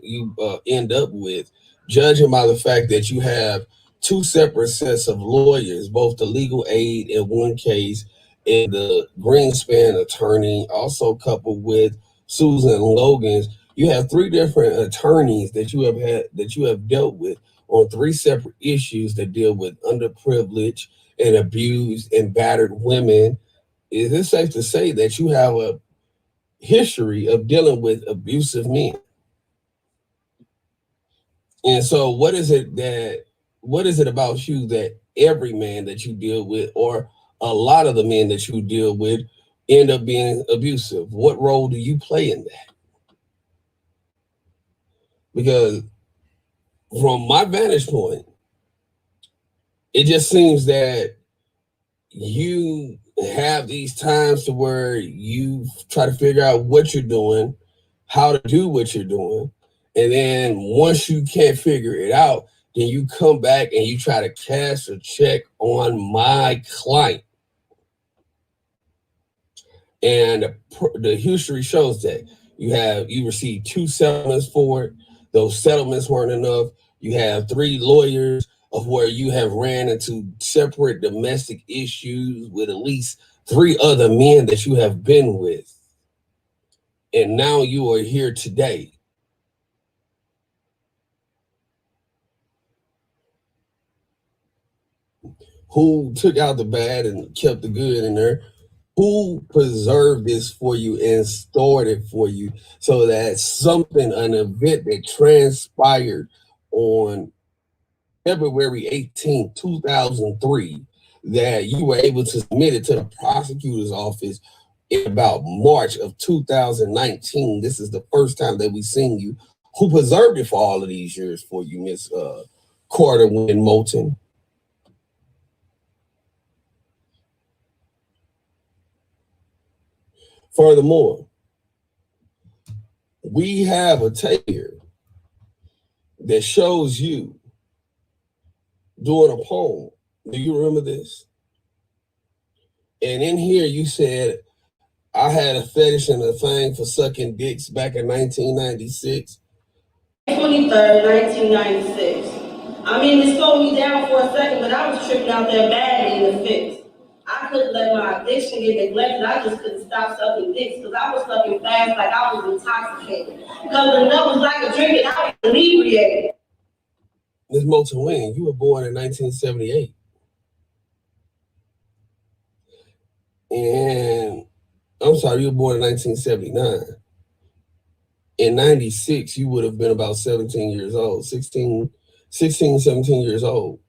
end up with, judging by the fact that you have two separate sets of lawyers, both the legal aid in one case and the Greenspan attorney, also coupled with Susan Logan's, you have three different attorneys that you have dealt with on three separate issues that deal with underprivileged and abused and battered women. Is it safe to say that you have a history of dealing with abusive men? And so what is it about you that every man that you deal with, or a lot of the men that you deal with, end up being abusive? What role do you play in that? Because from my vantage point, it just seems that you have these times to where you try to figure out what you're doing, how to do what you're doing. And then once you can't figure it out, then you come back and you try to cash a check on my client. And the history shows that you received 2 settlements for it. Those settlements weren't enough. You have 3 lawyers of where you have ran into separate domestic issues with at least 3 other men that you have been with. And now you are here today. who took out the bad and kept the good in there, who preserved this for you and stored it for you so that an event that transpired on February 18th, 2003, that you were able to submit it to the prosecutor's office in about March of 2019. This is the first time that we've seen you. Who preserved it for all of these years for you, Miss Carter Wynn Moulton? Furthermore, we have a tape here that shows you doing a poem. Do you remember this? And in here you said, I had a fetish and a thing for sucking dicks back in 1996. 23rd, 1996. I mean, it slowed me down for a second, but I was tripping out there badly in the fix. I couldn't let my addiction get neglected. I just couldn't stop sucking dicks because I was sucking fast like I was intoxicated. Because the nut was like a drink and I was inebriated. Ms. Moulton Wynn, you were born in 1978. And I'm sorry, you were born in 1979. In 96, you would have been about 17 years old, 16, 17 years old.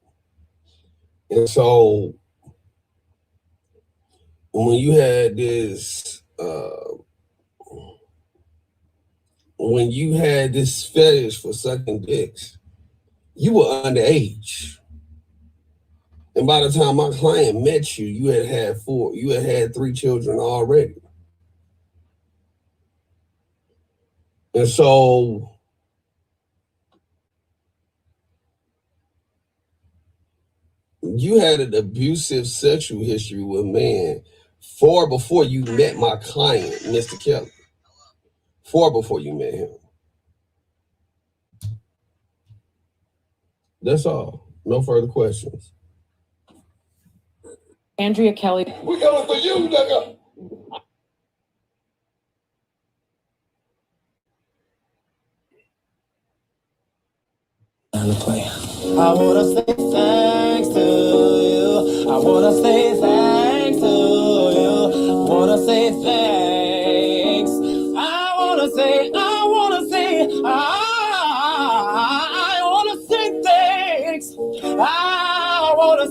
And so when you had this, fetish for sucking dicks, you were underage. And by the time my client met you, you had had 3 children already. And so you had an abusive sexual history with men far before you met my client, Mr. Kelly. Far before you met him. That's all. No further questions. Andrea Kelly. We coming for you, nigga. I wanna say thanks to you. I wanna say thanks to you. Wanna say thanks. I wanna say thanks. I wanna say thanks. I wanna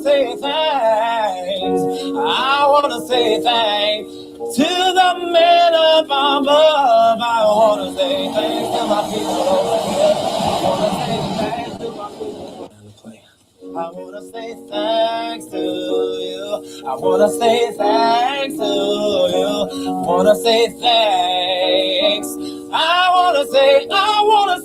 say thanks to the men up above. I wanna say thanks to my people over here. I wanna say thanks to my people. I wanna say thanks to you. I wanna say thanks to you. Wanna say thanks. I wanna say thanks. I wanna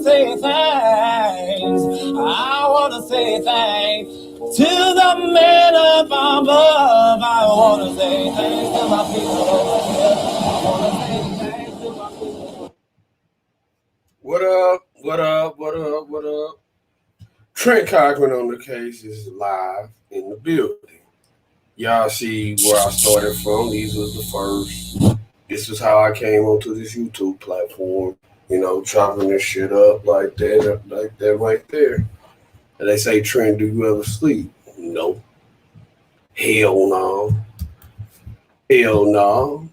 say thanks. I wanna say thanks to the men up above. I wanna say thanks to my people over here. I wanna say thanks to my people. What up? What up? What up? What up? Trent Cochran on the case is live in the building. Y'all see where I started from. These was the first. This is how I came onto this YouTube platform. You know, chopping this shit up like that right there. And they say, Trent, do you ever sleep? No. Hell no. Hell no.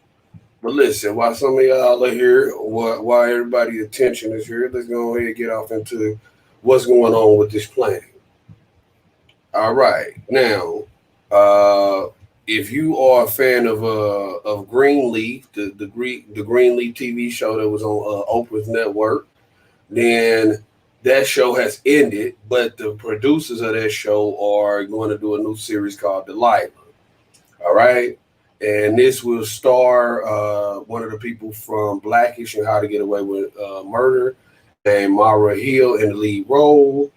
But listen, while some of y'all are here, while everybody's attention is here, let's go ahead and get off into what's going on with this plan. All right. Now, if you are a fan of Greenleaf, the Greenleaf TV show that was on Oprah's network, then that show has ended, but the producers of that show are going to do a new series called Delilah. All right. And this will star one of the people from Blackish and How to Get Away with Murder, and Mara Hill in the lead role.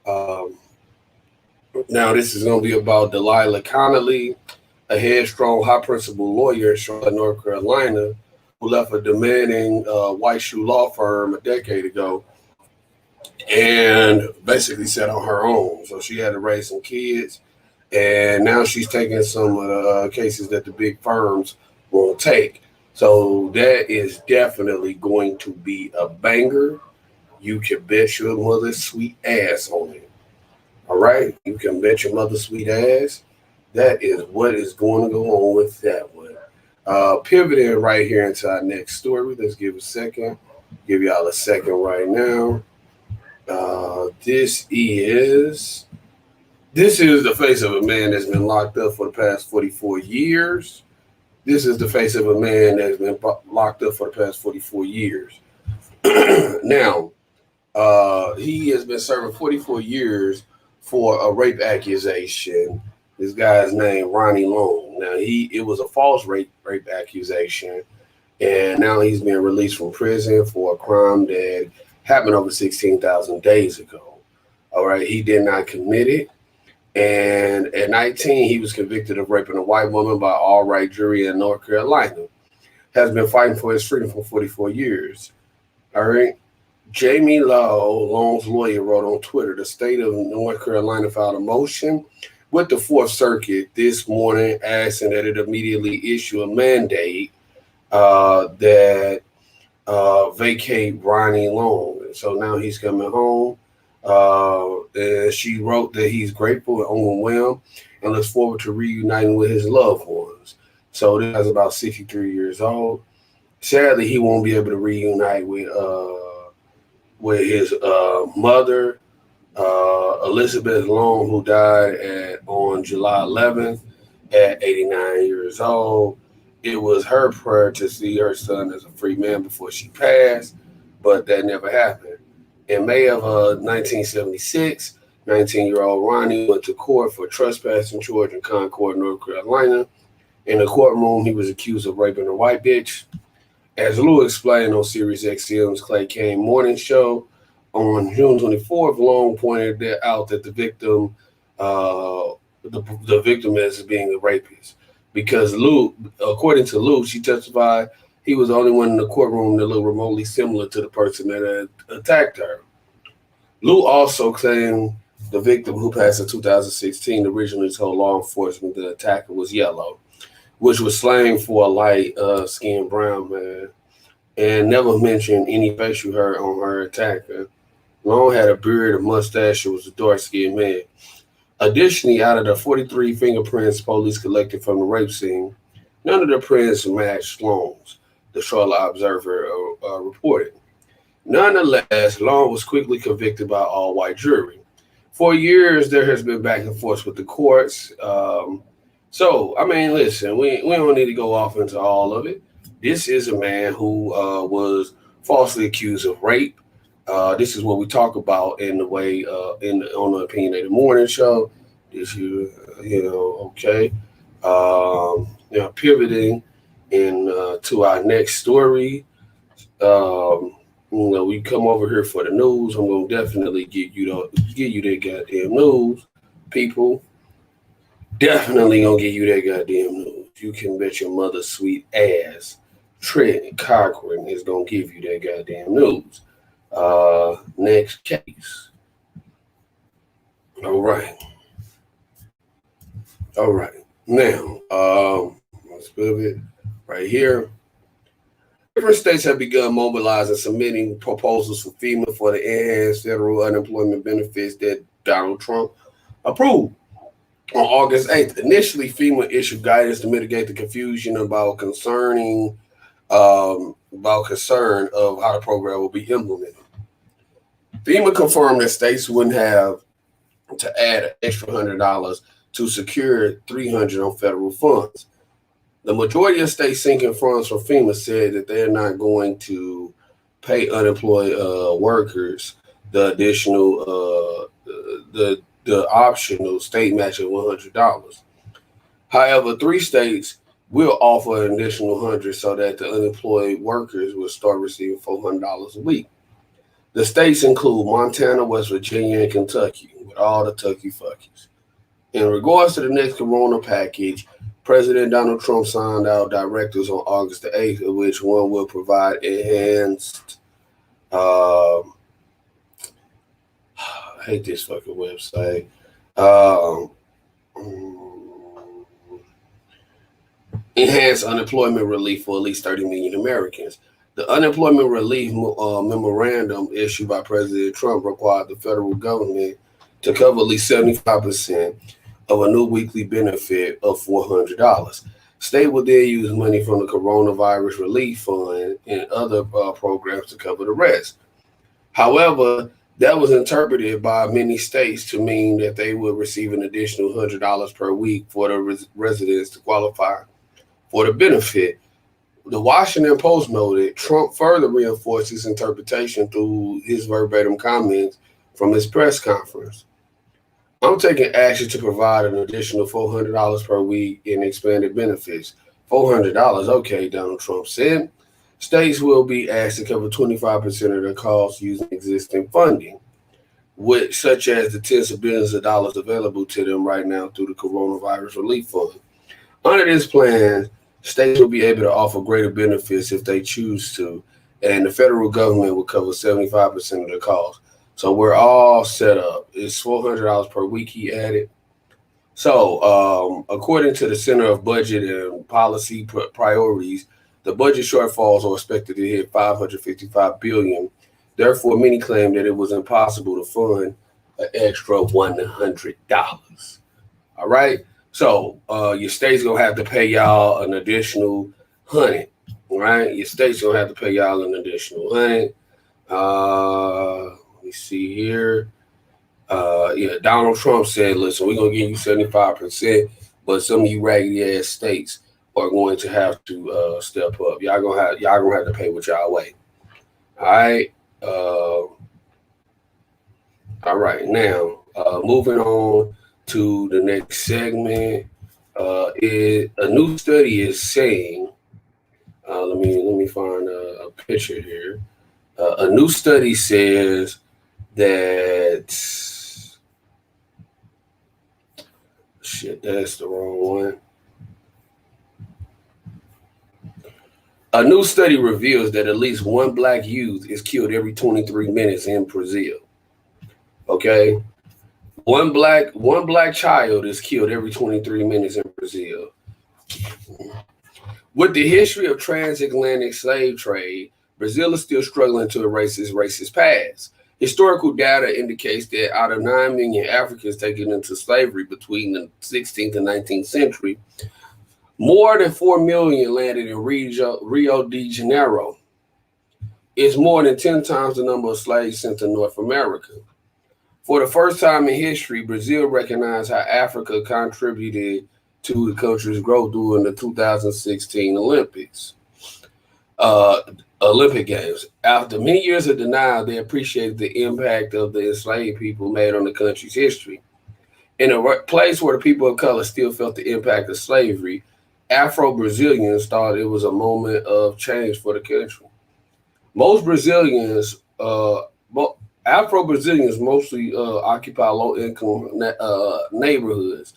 Now, this is going to be about Delilah Connolly, a headstrong, high-principle lawyer in Charlotte, North Carolina, who left a demanding white shoe law firm a decade ago and basically set on her own. So she had to raise some kids, and now she's taking some of the cases that the big firms won't take. So that is definitely going to be a banger. You can bet your mother's sweet ass on it. All right? You can bet your mother's sweet ass. That is what is going to go on with that one. Pivoting right here into our next story. Let's give a second. Give y'all a second right now. This is the face of a man that's been locked up for the past 44 years. This is the face of a man that's been locked up for the past 44 years. Now, he has been serving 44 years for a rape accusation. This guy's name, Ronnie Long. Now, it was a false rape accusation, and now he's been released from prison for a crime that happened over 16,000 days ago. All right, he did not commit it. And at 19, he was convicted of raping a white woman by an all-white jury in North Carolina. Has been fighting for his freedom for 44 years. All right. Jamie Long's lawyer, wrote on Twitter, the state of North Carolina filed a motion with the Fourth Circuit this morning asking that it immediately issue a mandate that vacate Ronnie Long. And so now he's coming home. And she wrote that he's grateful and overwhelmed and looks forward to reuniting with his loved ones. So this guy's about 63 years old. Sadly, he won't be able to reunite with his mother, Elizabeth Long, who died on July 11th at 89 years old. It was her prayer to see her son as a free man before she passed, but that never happened. In May of 1976, 19-year-old Ronnie went to court for trespassing charge in Concord, North Carolina. In the courtroom, he was accused of raping a white bitch. As Lou explained on Sirius XM's Clay Kane morning show on June 24th, Long pointed out that the victim, the victim is being a rapist. Because Lou, according to Lou, she testified he was the only one in the courtroom that looked remotely similar to the person that had attacked her. Lou also claimed the victim, who passed in 2016, originally told law enforcement the attacker was yellow, which was slang for a light-skinned brown man, and never mentioned any facial hair on her attacker. Long had a beard, a mustache, and was a dark-skinned man. Additionally, out of the 43 fingerprints police collected from the rape scene, none of the prints matched Long's, the Charlotte Observer reported. Nonetheless, Long was quickly convicted by all-white jury. For years, there has been back and forth with the courts. So, I mean, listen, we don't need to go off into all of it. This is a man who was falsely accused of rape. This is what we talk about in the way on the Opinionated Morning Show. This okay. Pivoting to our next story. We come over here for the news. I'm gonna definitely give you that goddamn news, people. Definitely gonna give you that goddamn news. You can bet your mother's sweet ass Trent Cochran is gonna give you that goddamn news. Next case. All right. Now, let's pivot right here. Different states have begun mobilizing, submitting proposals for FEMA for the enhanced federal unemployment benefits that Donald Trump approved on August 8th. Initially, FEMA issued guidance to mitigate the confusion about concern of how the program will be implemented. FEMA confirmed that states wouldn't have to add an extra $100 to secure $300 on federal funds. The majority of states sinking funds from FEMA said that they're not going to pay unemployed workers the additional, the optional state match of $100. However, 3 states will offer an additional $100 so that the unemployed workers will start receiving $400 a week. The states include Montana, West Virginia, and Kentucky, with all the Tucky fuckies. In regards to the next Corona package, President Donald Trump signed out directives on August the 8th, of which one will provide enhanced, I hate this fucking website, enhanced unemployment relief for at least 30 million Americans. The unemployment relief memorandum issued by President Trump required the federal government to cover at least 75% of a new weekly benefit of $400. State would then use money from the Coronavirus Relief Fund and other programs to cover the rest. However, that was interpreted by many states to mean that they would receive an additional $100 per week for the residents to qualify for the benefit. The Washington Post noted Trump further reinforced his interpretation through his verbatim comments from his press conference. I'm taking action to provide an additional $400 per week in expanded benefits. $400, okay, Donald Trump said. States will be asked to cover 25% of their costs using existing funding, such as the tens of billions of dollars available to them right now through the Coronavirus Relief Fund. Under this plan, states will be able to offer greater benefits if they choose to, and the federal government will cover 75% of the cost. So we're all set up. It's $400 per week, he added. So according to the Center of Budget and Policy Priorities, the budget shortfalls are expected to hit $555 billion. Therefore, many claim that it was impossible to fund an extra $100. All right. So your state's gonna have to pay y'all an additional $100. Right? Your state's gonna have to pay y'all an additional $100. Let me see here. Donald Trump said, listen, we're gonna give you 75%, but some of you raggedy ass states are going to have to step up. Y'all gonna have to pay what y'all weigh. All right. All right. Now, moving on to the next segment. A new study is saying, let me find a picture here. A new study says that that's the wrong one. A new study reveals that at least one black youth is killed every 23 minutes in Brazil. Okay, one black child is killed every 23 minutes in Brazil. With the history of transatlantic slave trade, Brazil is still struggling to erase its racist past. Historical data indicates that out of 9 million Africans taken into slavery between the 16th and 19th century, more than 4 million landed in Rio de Janeiro. It's more than 10 times the number of slaves sent to North America. For the first time in history, Brazil recognized how Africa contributed to the country's growth during the 2016 Olympic Games. After many years of denial, they appreciated the impact of the enslaved people made on the country's history. In a place where the people of color still felt the impact of slavery, Afro-Brazilians thought it was a moment of change for the country. Afro-Brazilians mostly occupy low-income neighborhoods,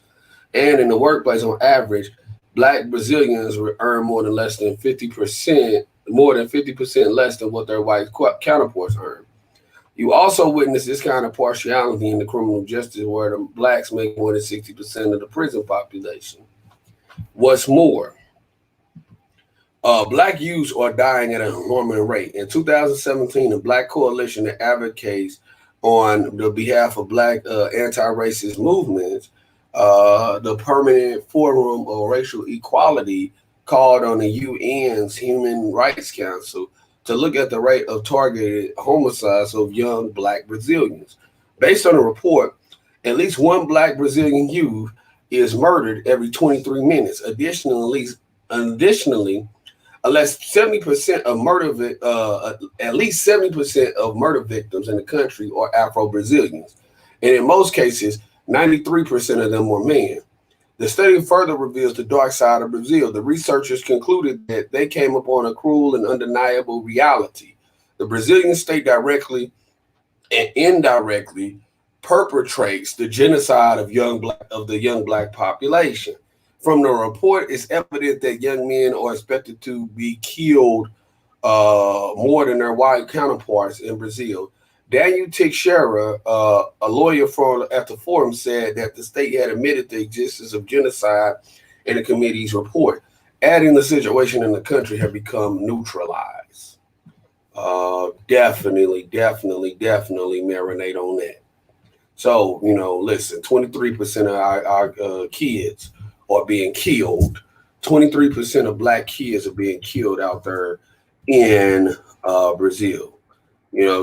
and in the workplace, on average, Black Brazilians earn more than 50% less than what their white counterparts earn. You also witness this kind of partiality in the criminal justice, where the Blacks make more than 60% of the prison population. What's more, Black youths are dying at an alarming rate. In 2017, the Black Coalition that advocates on the behalf of Black anti-racist movements, the Permanent Forum on Racial Equality, called on the UN's Human Rights Council to look at the rate of targeted homicides of young Black Brazilians. Based on a report, at least one Black Brazilian youth is murdered every 23 minutes. Additionally, at least 70% of murder victims in the country are Afro-Brazilians, and in most cases, 93% of them were men. The study further reveals the dark side of Brazil. The researchers concluded that they came upon a cruel and undeniable reality. The Brazilian state directly and indirectly perpetrates the genocide of the young Black population. From the report, it's evident that young men are expected to be killed more than their white counterparts in Brazil. Daniel Teixeira, a lawyer at the forum, said that the state had admitted the existence of genocide in the committee's report, adding the situation in the country had become neutralized. Definitely marinate on that. So, listen, 23% of our kids are being killed. 23% of black kids are being killed out there in Brazil.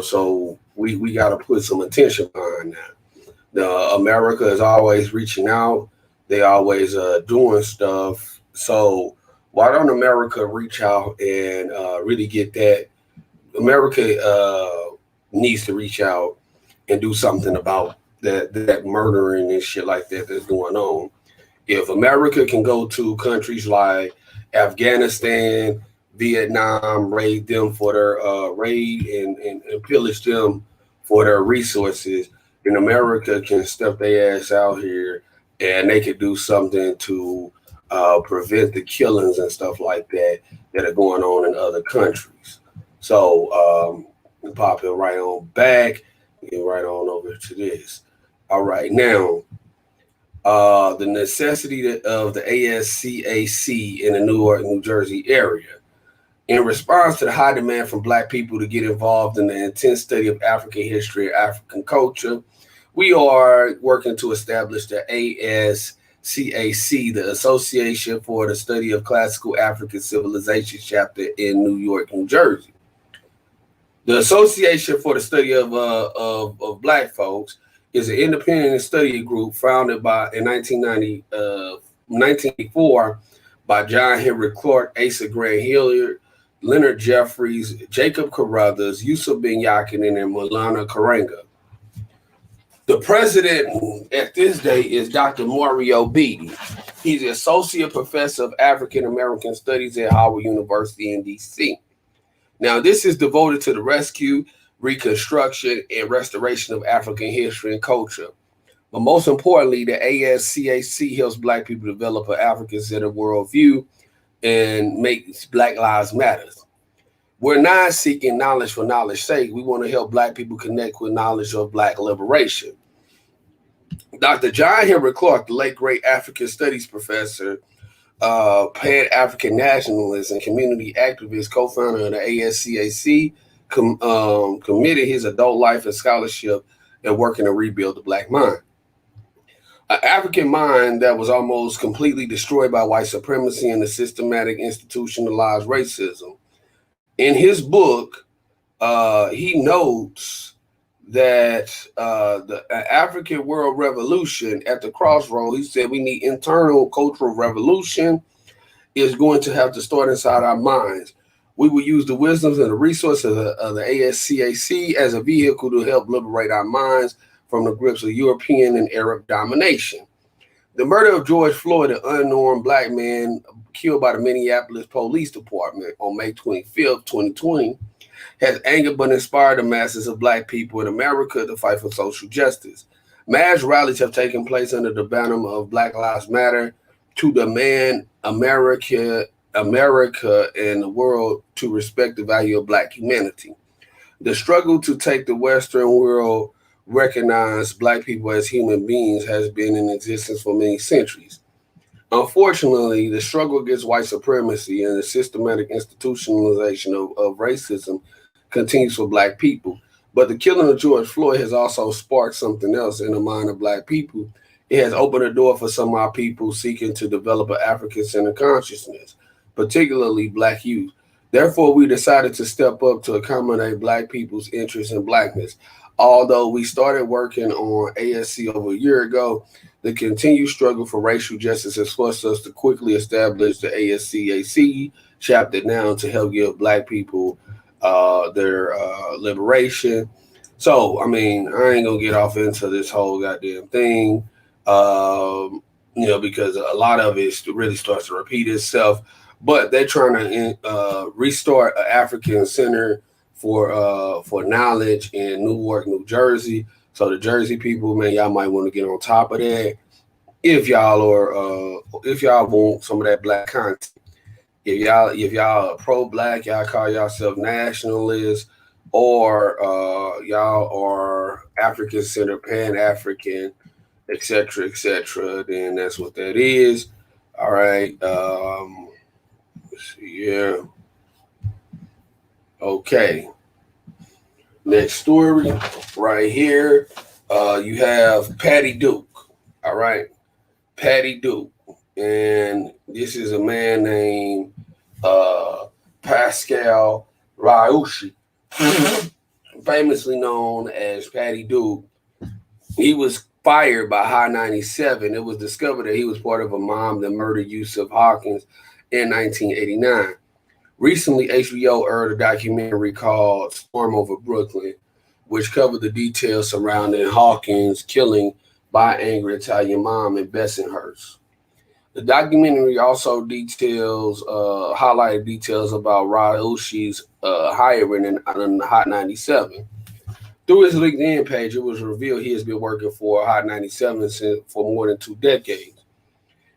So we got to put some attention behind that. America is always reaching out. They always doing stuff. So why don't America reach out and really get that? America needs to reach out and do something about that murdering and shit like that that's going on. If America can go to countries like Afghanistan, Vietnam, raid them for their raid and pillage them for their resources, then America can step their ass out here and they could do something to prevent the killings and stuff like that are going on in other countries. So pop it right on back, get right on over to this. All right, now the necessity of the ASCAC in the Newark, New Jersey area. In response to the high demand from Black people to get involved in the intense study of African history and African culture, we are working to establish the ASCAC, the Association for the Study of Classical African Civilization chapter in New York, New Jersey. The Association for the Study of Black Folks is an independent study group founded in 1994 by John Henry Clark, Asa Grant Hilliard, Leonard Jeffries, Jacob Carruthers, Yusuf Ben Yakinen, and Malana Karanga. The president at this day is Dr. Mario Beatty. He's an associate professor of African American Studies at Howard University in D.C. Now, this is devoted to the rescue, reconstruction, and restoration of African history and culture. But most importantly, the ASCAC helps Black people develop an African-centered worldview and makes Black Lives Matter. We're not seeking knowledge for knowledge's sake. We want to help Black people connect with knowledge of Black liberation. Dr. John Henry Clark, the late great African studies professor, Pan-African nationalist and community activist, co-founder of the ASCAC, committed his adult life and scholarship and working to rebuild the Black mind. An African mind that was almost completely destroyed by white supremacy and the systematic institutionalized racism. In his book, he notes that the African world revolution at the crossroad, he said we need internal cultural revolution is going to have to start inside our minds. We will use the wisdoms and the resources of the ASCAC as a vehicle to help liberate our minds from the grips of European and Arab domination. The murder of George Floyd, an unarmed Black man killed by the Minneapolis Police Department on May 25th, 2020, has angered but inspired the masses of Black people in America to fight for social justice. Mass rallies have taken place under the banner of Black Lives Matter to demand America and the world to respect the value of Black humanity. The struggle to take the Western world recognize Black people as human beings has been in existence for many centuries. Unfortunately, the struggle against white supremacy and the systematic institutionalization of racism continues for Black people. But the killing of George Floyd has also sparked something else in the mind of Black people. It has opened a door for some of our people seeking to develop an African-centered consciousness, particularly Black youth. Therefore, we decided to step up to accommodate Black people's interest in Blackness. Although we started working on ASC over a year ago, the continued struggle for racial justice has forced us to quickly establish the ASCAC chapter now to help give Black people their liberation. So, I mean, I ain't gonna get off into this whole goddamn thing, because a lot of it really starts to repeat itself. But they're trying to restart an African Center for knowledge in Newark, New Jersey. So the Jersey people, man, y'all might want to get on top of that. If y'all want some of that Black content. If y'all are pro-Black, y'all call yourself nationalists, or y'all are African-centered, Pan-African, etc., then that's what that is. All right. Let's see, yeah. Okay. Next story right here. You have Patty Duke. All right. Patty Duke. And this is a man named Pascal Ryushi, famously known as Patty Duke. He was fired by High 97. It was discovered that he was part of a mob that murdered Yusuf Hawkins in 1989. Recently, HBO aired a documentary called Storm Over Brooklyn, which covered the details surrounding Hawkins' killing by an angry Italian mom in Bensonhurst. The documentary also highlighted details about Ryushi's hiring in Hot 97. Through his LinkedIn page, it was revealed he has been working for Hot 97 for more than 2 decades.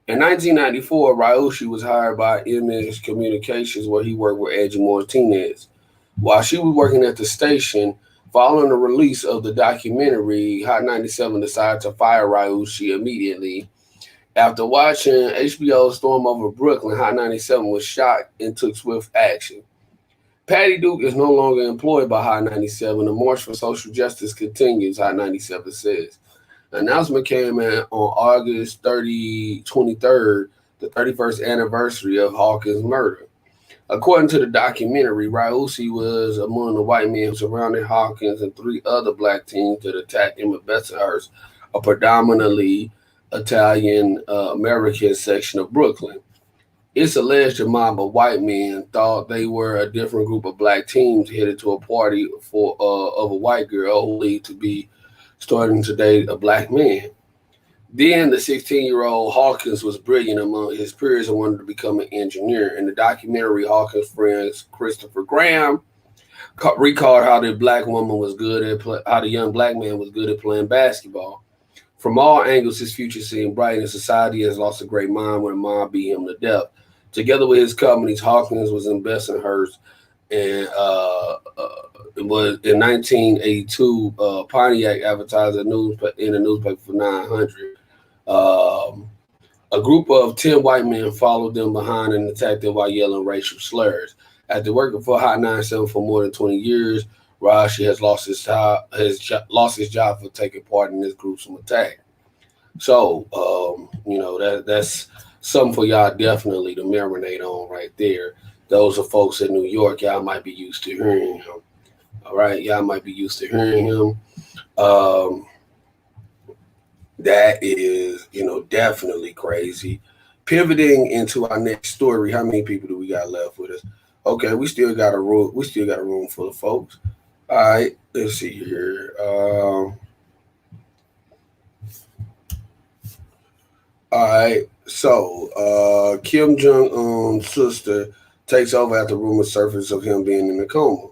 In 1994, Ryushi was hired by MS Communications, where he worked with Angie Martinez. While she was working at the station, following the release of the documentary, Hot 97 decided to fire Ryushi immediately. After watching HBO's Storm Over Brooklyn, Hot 97 was shocked and took swift action. Patty Duke is no longer employed by Hot 97. The march for social justice continues, Hot 97 says. The announcement came in on August 23rd, the 31st anniversary of Hawkins' murder. According to the documentary, Ryushi was among the white men who surrounded Hawkins and 3 other black teens that attacked him at Bensonhurst, a predominantly Italian American section of Brooklyn. It's alleged a mob of white men thought they were a different group of black teens headed to a party of a white girl who believed to be starting to date a black man. Then the 16-year-old Hawkins was brilliant among his peers and wanted to become an engineer. In the documentary, Hawkins' friends Christopher Graham recalled how the young black man was good at playing basketball. From all angles, his future seemed bright, and society has lost a great mind when a mob beat him to death. Together with his companies, Hawkins was in Bensonhurst, and it was in 1982. Pontiac advertised in a newspaper for $900. A group of 10 white men followed them behind and attacked them while yelling racial slurs. After working for Hot 97 for more than 20 years, Rashi has lost his job for taking part in this gruesome attack. So, that's something for y'all definitely to marinate on right there. Those are folks in New York. Y'all might be used to hearing him. All right, y'all might be used to hearing him. That is, definitely crazy. Pivoting into our next story, how many people do we got left with us? Okay, we still got a room. We still got a room full of folks. All right, let's see here. All right, so Kim Jong-un's sister takes over after rumors surface of him being in a coma.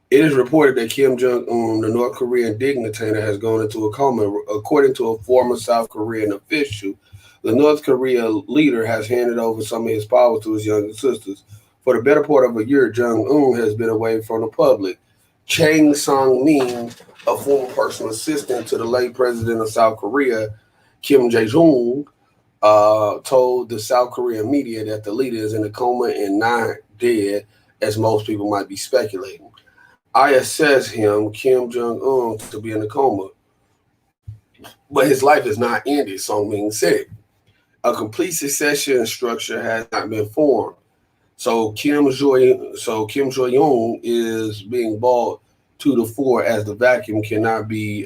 It is reported that Kim Jong-un, the North Korean dignitary, has gone into a coma. According to a former South Korean official, the North Korea leader has handed over some of his power to his younger sisters. For the better part of a year, Jong-un has been away from the public. Chang Song-min, a former personal assistant to the late president of South Korea, Kim Jae-jong, told the South Korean media that the leader is in a coma and not dead, as most people might be speculating. I assess him, Kim Jong-un, to be in a coma, but his life is not ended, Song-min said. A complete succession structure has not been formed. So Kim Jong-un is being brought to the fore as the vacuum cannot be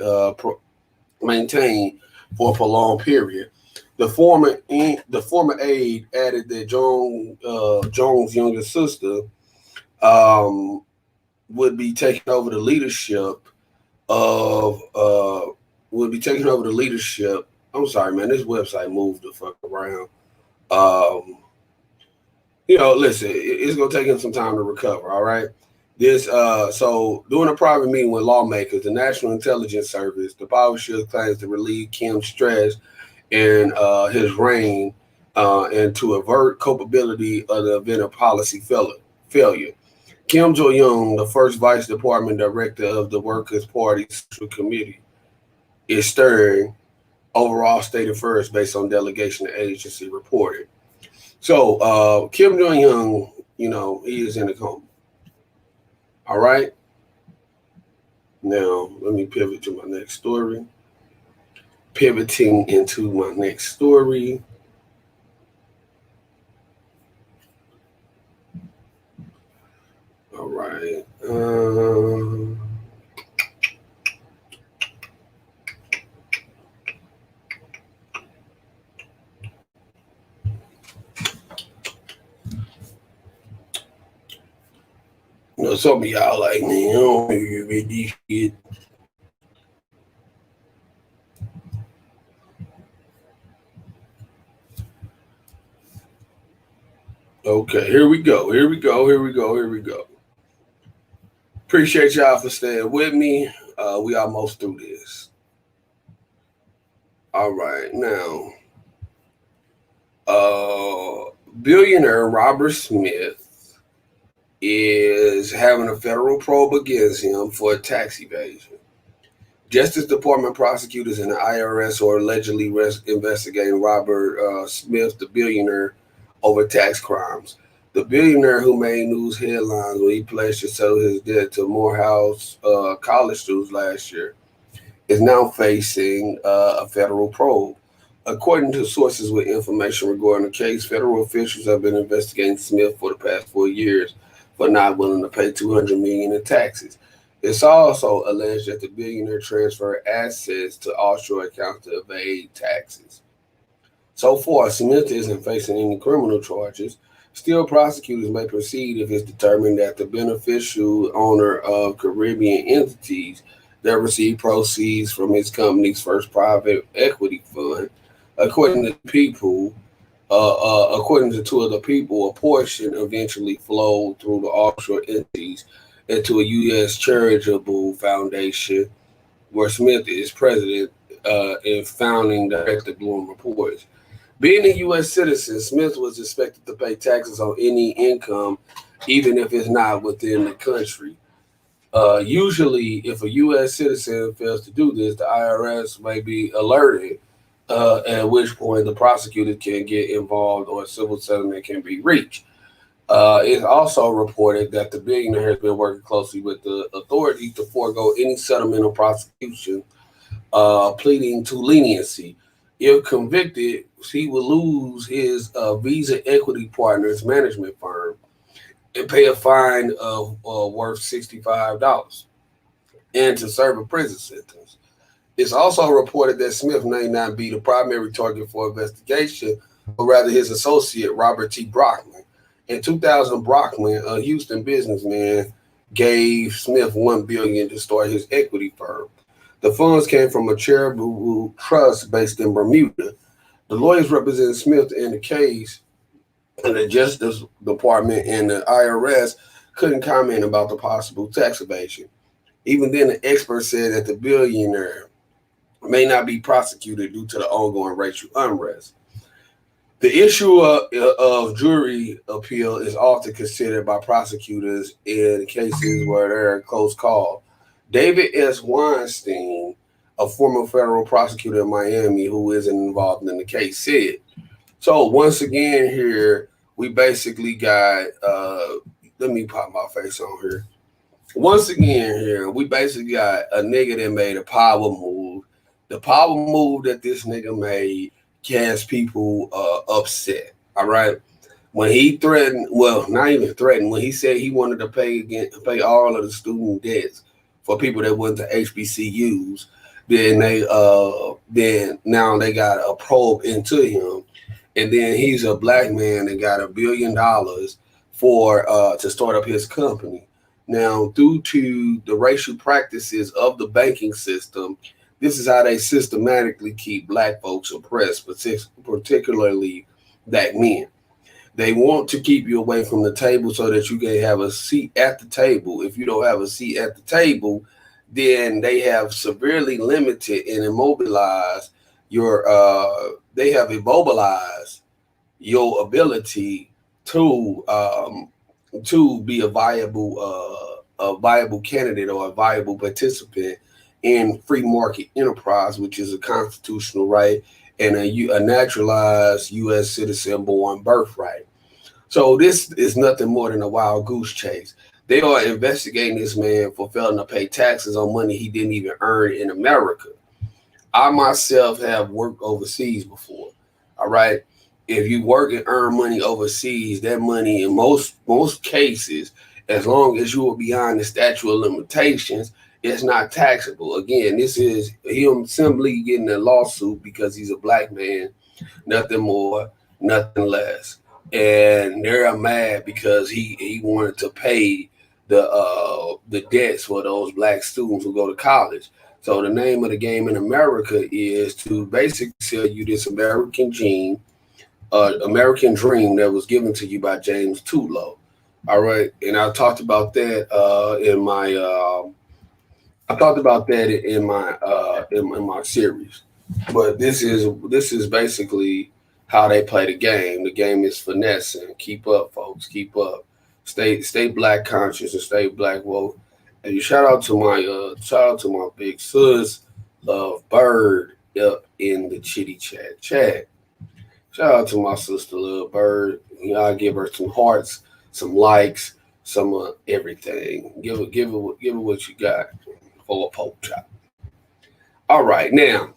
maintained for a prolonged period. The former aide added that Jong's younger sister would be taking over the leadership of I'm sorry, man, this website moved the fuck around. Listen, it's gonna take him some time to recover, all right? So during a private meeting with lawmakers, the National Intelligence Service, the power shield claims to relieve Kim's stress in his reign and to avert culpability of the event of policy failure. Kim Jong-un, the first vice department director of the Workers' Party Central Committee, is stirring overall state affairs based on delegation agency reported. So Kim Jong-un, he is in a coma. All right. Now, let me pivot to my next story. Pivoting into my next story. All right. You know, some of y'all like, man, I don't hear about this shit. Okay, here we go. Appreciate y'all for staying with me. We almost through this. All right, now, billionaire Robert Smith is having a federal probe against him for tax evasion. Justice Department prosecutors and the IRS are allegedly investigating Robert Smith, the billionaire, over tax crimes. The billionaire who made news headlines when he pledged to settle his debt to Morehouse college students last year is now facing a federal probe. According to sources with information regarding the case, federal officials have been investigating Smith for the past 4 years for not willing to pay $200 million in taxes. It's also alleged that the billionaire transferred assets to offshore accounts to evade taxes. So far, Smith isn't facing any criminal charges. Still, prosecutors may proceed if it's determined that the beneficial owner of Caribbean entities that receive proceeds from his company's first private equity fund. According to two other people, a portion eventually flowed through the offshore entities into a U.S. charitable foundation where Smith is president and founding director, Bloom reports. Being a U.S. citizen, Smith was expected to pay taxes on any income, even if it's not within the country. Usually, if a U.S. citizen fails to do this, the IRS may be alerted, at which point the prosecutor can get involved or a civil settlement can be reached. It's also reported that the billionaire has been working closely with the authorities to forego any settlement or prosecution, pleading to leniency. If convicted, he will lose his Visa Equity Partners management firm and pay a fine of worth $65 and to serve a prison sentence. It's also reported that Smith may not be the primary target for investigation, but rather his associate, Robert T. Brockman. In 2000, Brockman, a Houston businessman, gave Smith $1 billion to start his equity firm. The funds came from a charitable trust based in Bermuda. The lawyers representing Smith in the case, and the Justice Department and the IRS couldn't comment about the possible tax evasion. Even then, the expert said that the billionaire may not be prosecuted due to the ongoing racial unrest. The issue of jury appeal is often considered by prosecutors in cases where they're a close call. David S. Weinstein, a former federal prosecutor in Miami who isn't involved in the case, said, so once again here, we basically got, let me pop my face on here. Once again here, we basically got a nigga that made a power move. The power move that this nigga made has people upset, all right? When he threatened, well, not even threatened, when he said he wanted to pay all of the student debts for people that went to HBCUs, then now they got a probe into him. And then he's a black man and got $1 billion for to start up his company. Now, due to the racial practices of the banking system, this is how they systematically keep black folks oppressed, particularly black men. They want to keep you away from the table so that you can have a seat at the table. If you don't have a seat at the table, then they have severely limited and immobilized your your ability to be a viable candidate or a viable participant in free market enterprise, which is a constitutional right and a naturalized U.S. citizen born birthright. So this is nothing more than a wild goose chase. They are investigating this man for failing to pay taxes on money he didn't even earn in America. I myself have worked overseas before. All right. If you work and earn money overseas, that money in most cases, as long as you are beyond the statute of limitations, it's not taxable. Again, this is him simply getting a lawsuit because he's a black man, nothing more, nothing less. And they're mad because he wanted to pay the debts for those black students who go to college. So the name of the game in America is to basically sell you this American American dream that was given to you by James Tudlow. All right, and I talked about that in my series. But this is basically how they play the game. The game is finessing. Keep up, folks. Keep up. Stay black conscious and stay black woke. And shout out to my big sis Love Bird up in the chitty chat. Shout out to my sister Love Bird. You know, I give her some hearts, some likes, some everything. Give her what you got for a pork chop. All right, now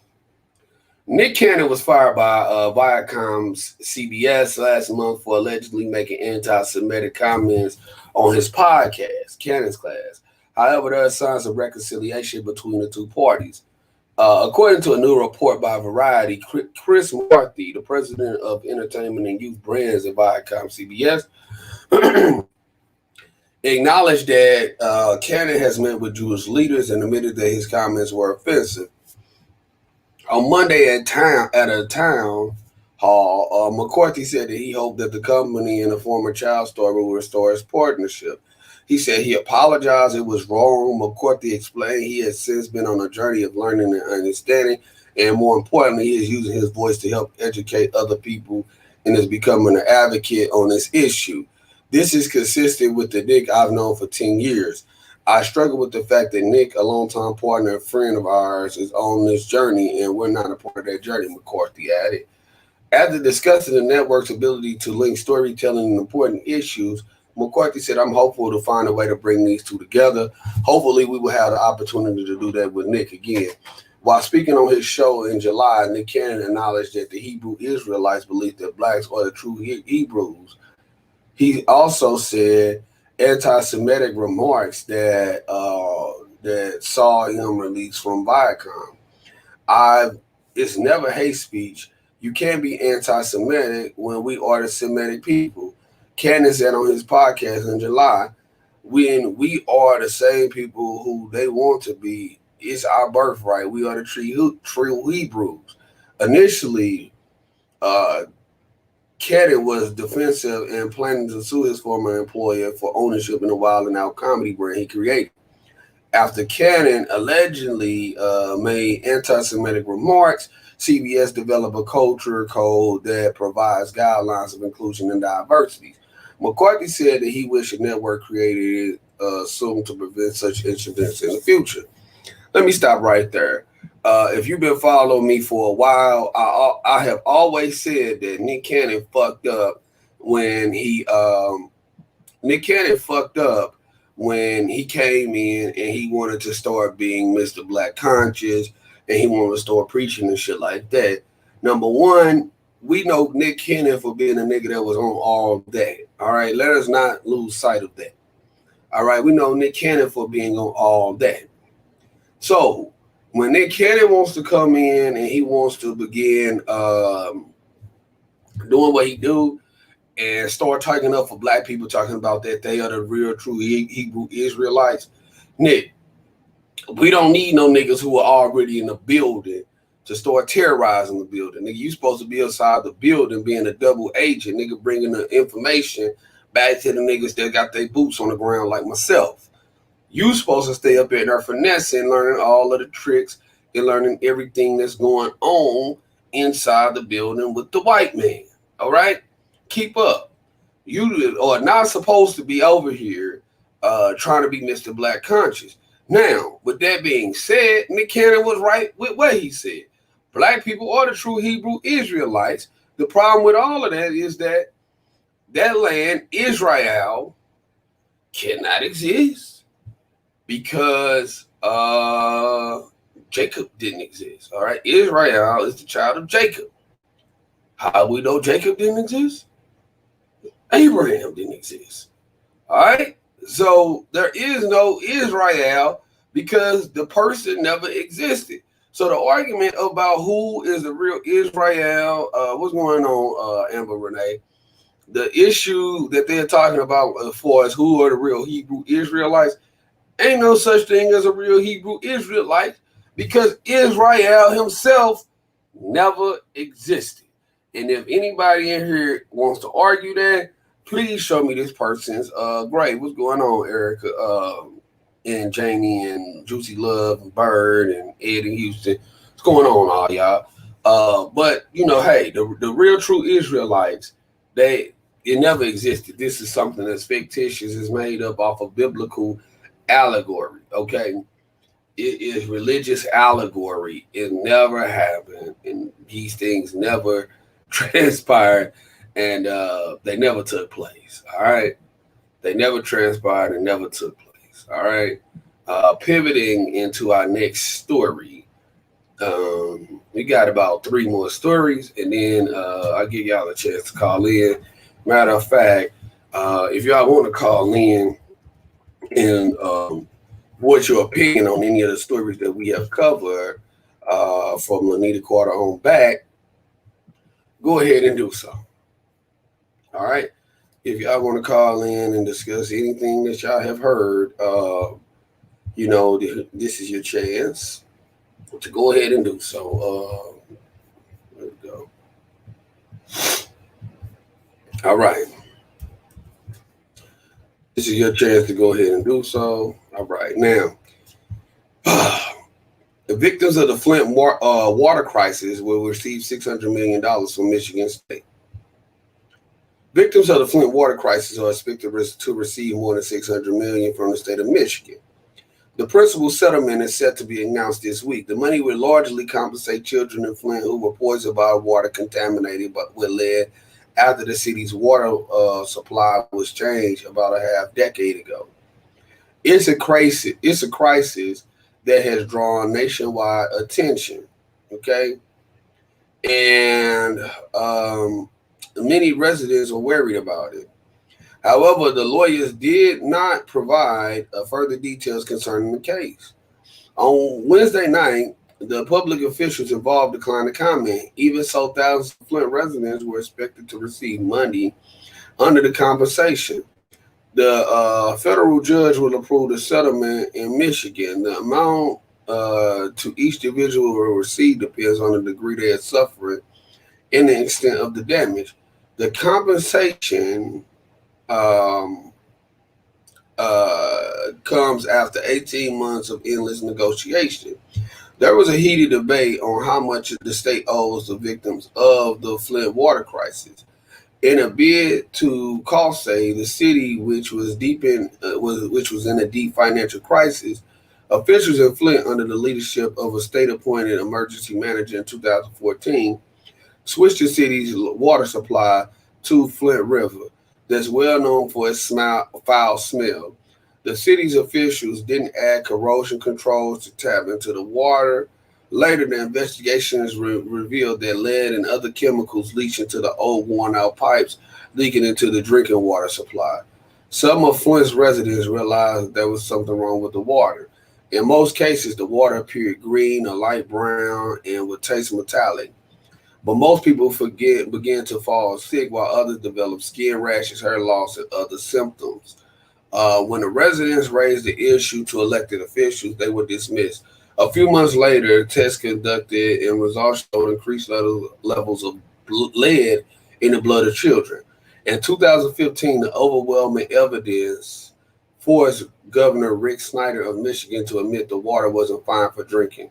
Nick Cannon was fired by Viacom's CBS last month for allegedly making anti-Semitic comments on his podcast, Cannon's Class. However, there are signs of reconciliation between the two parties. According to a new report by Variety, Chris Marthy, the president of entertainment and youth brands at Viacom CBS, acknowledged that Cannon has met with Jewish leaders and admitted that his comments were offensive. On Monday at a town hall, McCarthy said that he hoped that the company and the former child star will restore his partnership. He said he apologized, it was wrong. McCarthy explained he has since been on a journey of learning and understanding, and more importantly, he is using his voice to help educate other people and is becoming an advocate on this issue. This is consistent with the Nick I've known for 10 years. I struggle with the fact that Nick, a longtime partner and friend of ours, is on this journey, and we're not a part of that journey, McCarthy added. After discussing the network's ability to link storytelling and important issues, McCarthy said, I'm hopeful to find a way to bring these two together. Hopefully, we will have the opportunity to do that with Nick again. While speaking on his show in July, Nick Cannon acknowledged that the Hebrew Israelites believe that blacks are the true Hebrews. He also said anti-Semitic remarks that saw him released from Viacom. It's never hate speech. You can't be anti-Semitic when we are the Semitic people. Cannon said on his podcast in July, when we are the same people who they want to be, it's our birthright. We are the true Hebrews. Initially, Cannon was defensive and planning to sue his former employer for ownership in the Wild 'N Out comedy brand he created. After Cannon allegedly made anti-Semitic remarks, CBS developed a culture code that provides guidelines of inclusion and diversity. McCarthy said that he wished the network created soon to prevent such incidents in the future. Let me stop right there. If you've been following me for a while, I have always said that Nick Cannon fucked up when he came in and he wanted to start being Mr. Black Conscious and he wanted to start preaching and shit like that. Number one, we know Nick Cannon for being a nigga that was on all that. All right, let us not lose sight of that. All right, we know Nick Cannon for being on all that. So when Nick Cannon wants to come in and he wants to begin doing what he do and start talking up for black people, talking about that they are the real true Hebrew Israelites, Nick, we don't need no niggas who are already in the building to start terrorizing the building. Nigga, you supposed to be outside the building being a double agent, nigga, bringing the information back to the niggas that got their boots on the ground like myself. You supposed to stay up in there finessing, learning all of the tricks and learning everything that's going on inside the building with the white man. All right? Keep up. You are not supposed to be over here trying to be Mr. Black Conscious. Now, with that being said, Nick Cannon was right with what he said. Black people are the true Hebrew Israelites. The problem with all of that is that land, Israel, cannot exist because Jacob didn't exist. All right. Israel is the child of Jacob. How we know Jacob didn't exist? Abraham didn't exist. All right. So there is no Israel because the person never existed. So the argument about who is the real Israel, what's going on, Amber Renee? The issue that they're talking about as far as who are the real Hebrew Israelites, ain't no such thing as a real Hebrew Israelite because Israel himself never existed. And if anybody in here wants to argue that, please show me this person's grave. What's going on, Erica and Jamie and Juicy Love and Bird and Ed in Houston? What's going on, all y'all? But you know, hey, the real true Israelites, it never existed. This is something that's fictitious. It's made up off of biblical allegory. Okay, it is religious allegory. It never happened, and these things never transpired, and they never took place. All right, they never transpired and never took place. All right, pivoting into our next story. We got about 3 more stories, and then I'll give y'all a chance to call in. Matter of fact, if y'all want to call in and what's your opinion on any of the stories that we have covered from Lanita Carter on back, go ahead and do so. All right. If y'all want to call in and discuss anything that y'all have heard, you know, this is your chance to go ahead and do so. There we go. All right. This is your chance to go ahead and do so. All right. Now, the victims of the Flint water crisis will receive $600 million from Michigan State. Victims of the Flint water crisis are expected to receive more than $600 million from the state of Michigan. The principal settlement is set to be announced this week. The money will largely compensate children in Flint who were poisoned by water contaminated with lead after the city's water supply was changed about a half decade ago. It's a crisis. It's a crisis that has drawn nationwide attention. Okay, and many residents are worried about it. However, the lawyers did not provide further details concerning the case. On Wednesday night, the public officials involved declined to comment. Even so, thousands of Flint residents were expected to receive money under the compensation. The federal judge will approve the settlement in Michigan. The amount to each individual will receive depends on the degree they are suffering and the extent of the damage. The compensation comes after 18 months of endless negotiation. There was a heated debate on how much the state owes the victims of the Flint water crisis. In a bid to cost save the city, which was in a deep financial crisis, officials in Flint, under the leadership of a state-appointed emergency manager in 2014, switched the city's water supply to Flint River, that's well known for its foul smell. The city's officials didn't add corrosion controls to tap into the water. Later, the investigations revealed that lead and other chemicals leached into the old worn-out pipes, leaking into the drinking water supply. Some of Flint's residents realized there was something wrong with the water. In most cases, the water appeared green or light brown and would taste metallic. But most people began to fall sick, while others developed skin rashes, hair loss, and other symptoms. When the residents raised the issue to elected officials, they were dismissed. A few months later, tests conducted and results showed increased levels of lead in the blood of children. In 2015, the overwhelming evidence forced Governor Rick Snyder of Michigan to admit the water wasn't fine for drinking.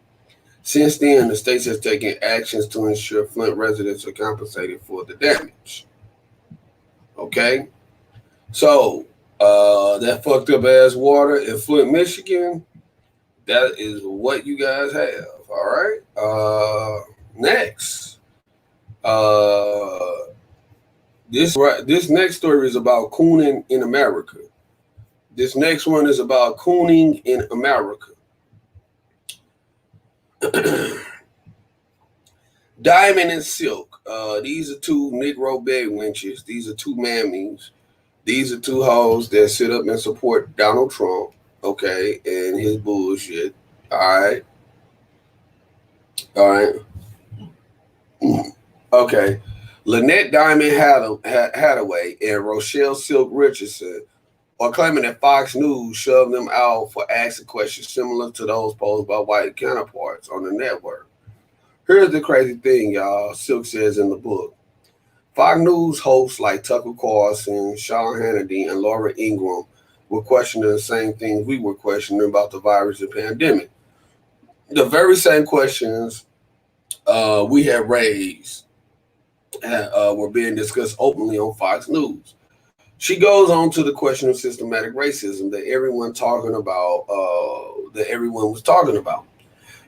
Since then, the state has taken actions to ensure Flint residents are compensated for the damage. Okay? So, that fucked up ass water in Flint, Michigan, that is what you guys have. All right. Next. This next story is about cooning in America. This next one is about cooning in America. Diamond and Silk. These are two Negro bed wenches. These are two mammies. These are two hoes that sit up and support Donald Trump, okay, and his bullshit. All right. Okay. Lynette Diamond Hathaway and Rochelle Silk Richardson are claiming that Fox News shoved them out for asking questions similar to those posed by white counterparts on the network. Here's the crazy thing, y'all. Silk says in the book. Fox News hosts like Tucker Carlson, Sean Hannity, and Laura Ingraham were questioning the same things we were questioning about the virus and pandemic. The very same questions we had raised were being discussed openly on Fox News. She goes on to the question of systematic racism that everyone was talking about.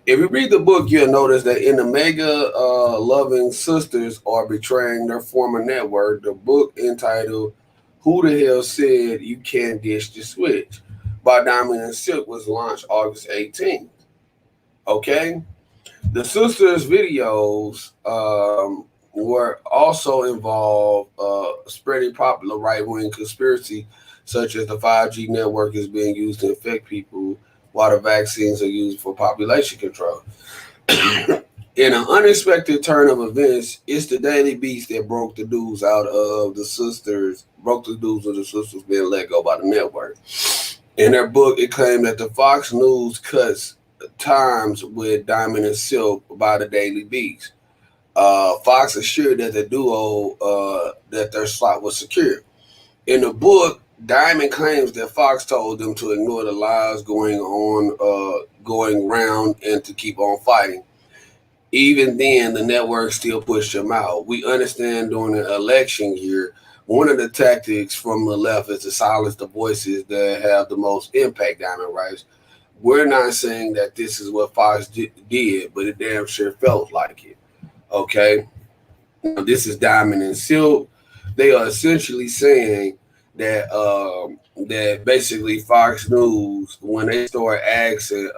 If you read the book, you'll notice that in the mega loving sisters are betraying their former network, the book entitled Who the Hell Said You Can't Dish the Switch by Diamond and Silk was launched August 18th. Okay? The sisters' videos were also involved spreading popular right-wing conspiracy, such as the 5G network is being used to infect people while the vaccines are used for population control. In an unexpected turn of events, it's the Daily Beast that broke the news of the sisters being let go by the network. In their book, it claimed that the Fox News cuts times with Diamond and Silk by the Daily Beast. Fox assured that the duo that their slot was secure. In the book, Diamond claims that Fox told them to ignore the lies going round and to keep on fighting. Even then, the network still pushed them out. We understand during the election year, one of the tactics from the left is to silence the voices that have the most impact, Diamond writes. We're not saying that this is what Fox did, but it damn sure felt like it. Okay? Now, this is Diamond and Silk. They are essentially saying that that basically Fox News, when they start asking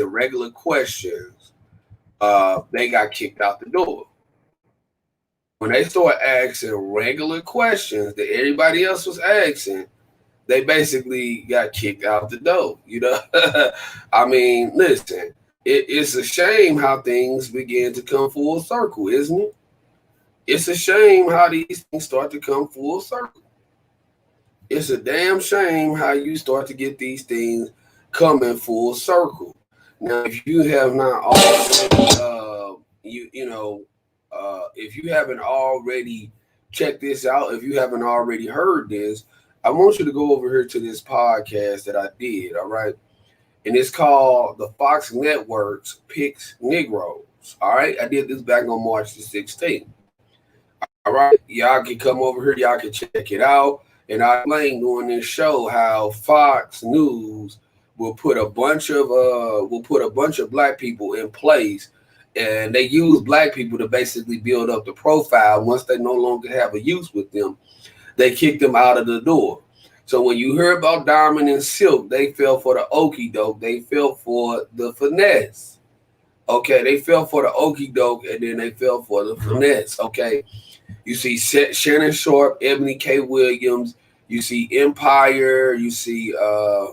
regular questions, they got kicked out the door. When they start asking regular questions that everybody else was asking, they basically got kicked out the door. You know, I mean, listen, it's a shame how things begin to come full circle, isn't it? It's a shame how these things start to come full circle. It's a damn shame how you start to get these things coming full circle. Now, if you have not already, if you haven't already checked this out, if you haven't already heard this, I want you to go over here to this podcast that I did, all right? And it's called The Fox Network's Picks Negroes, all right? I did this back on March the 16th. All right, y'all can come over here, y'all can check it out. And I explained during this show how Fox News will put a bunch of black people in place, and they use black people to basically build up the profile. Once they no longer have a use with them, they kick them out of the door. So when you hear about Diamond and Silk, they fell for the okie doke, they fell for the finesse. Okay, they fell for the okie doke, and then they fell for the finesse. Okay. You see Shannon Sharp, Ebony K. Williams. You see Empire. You see, I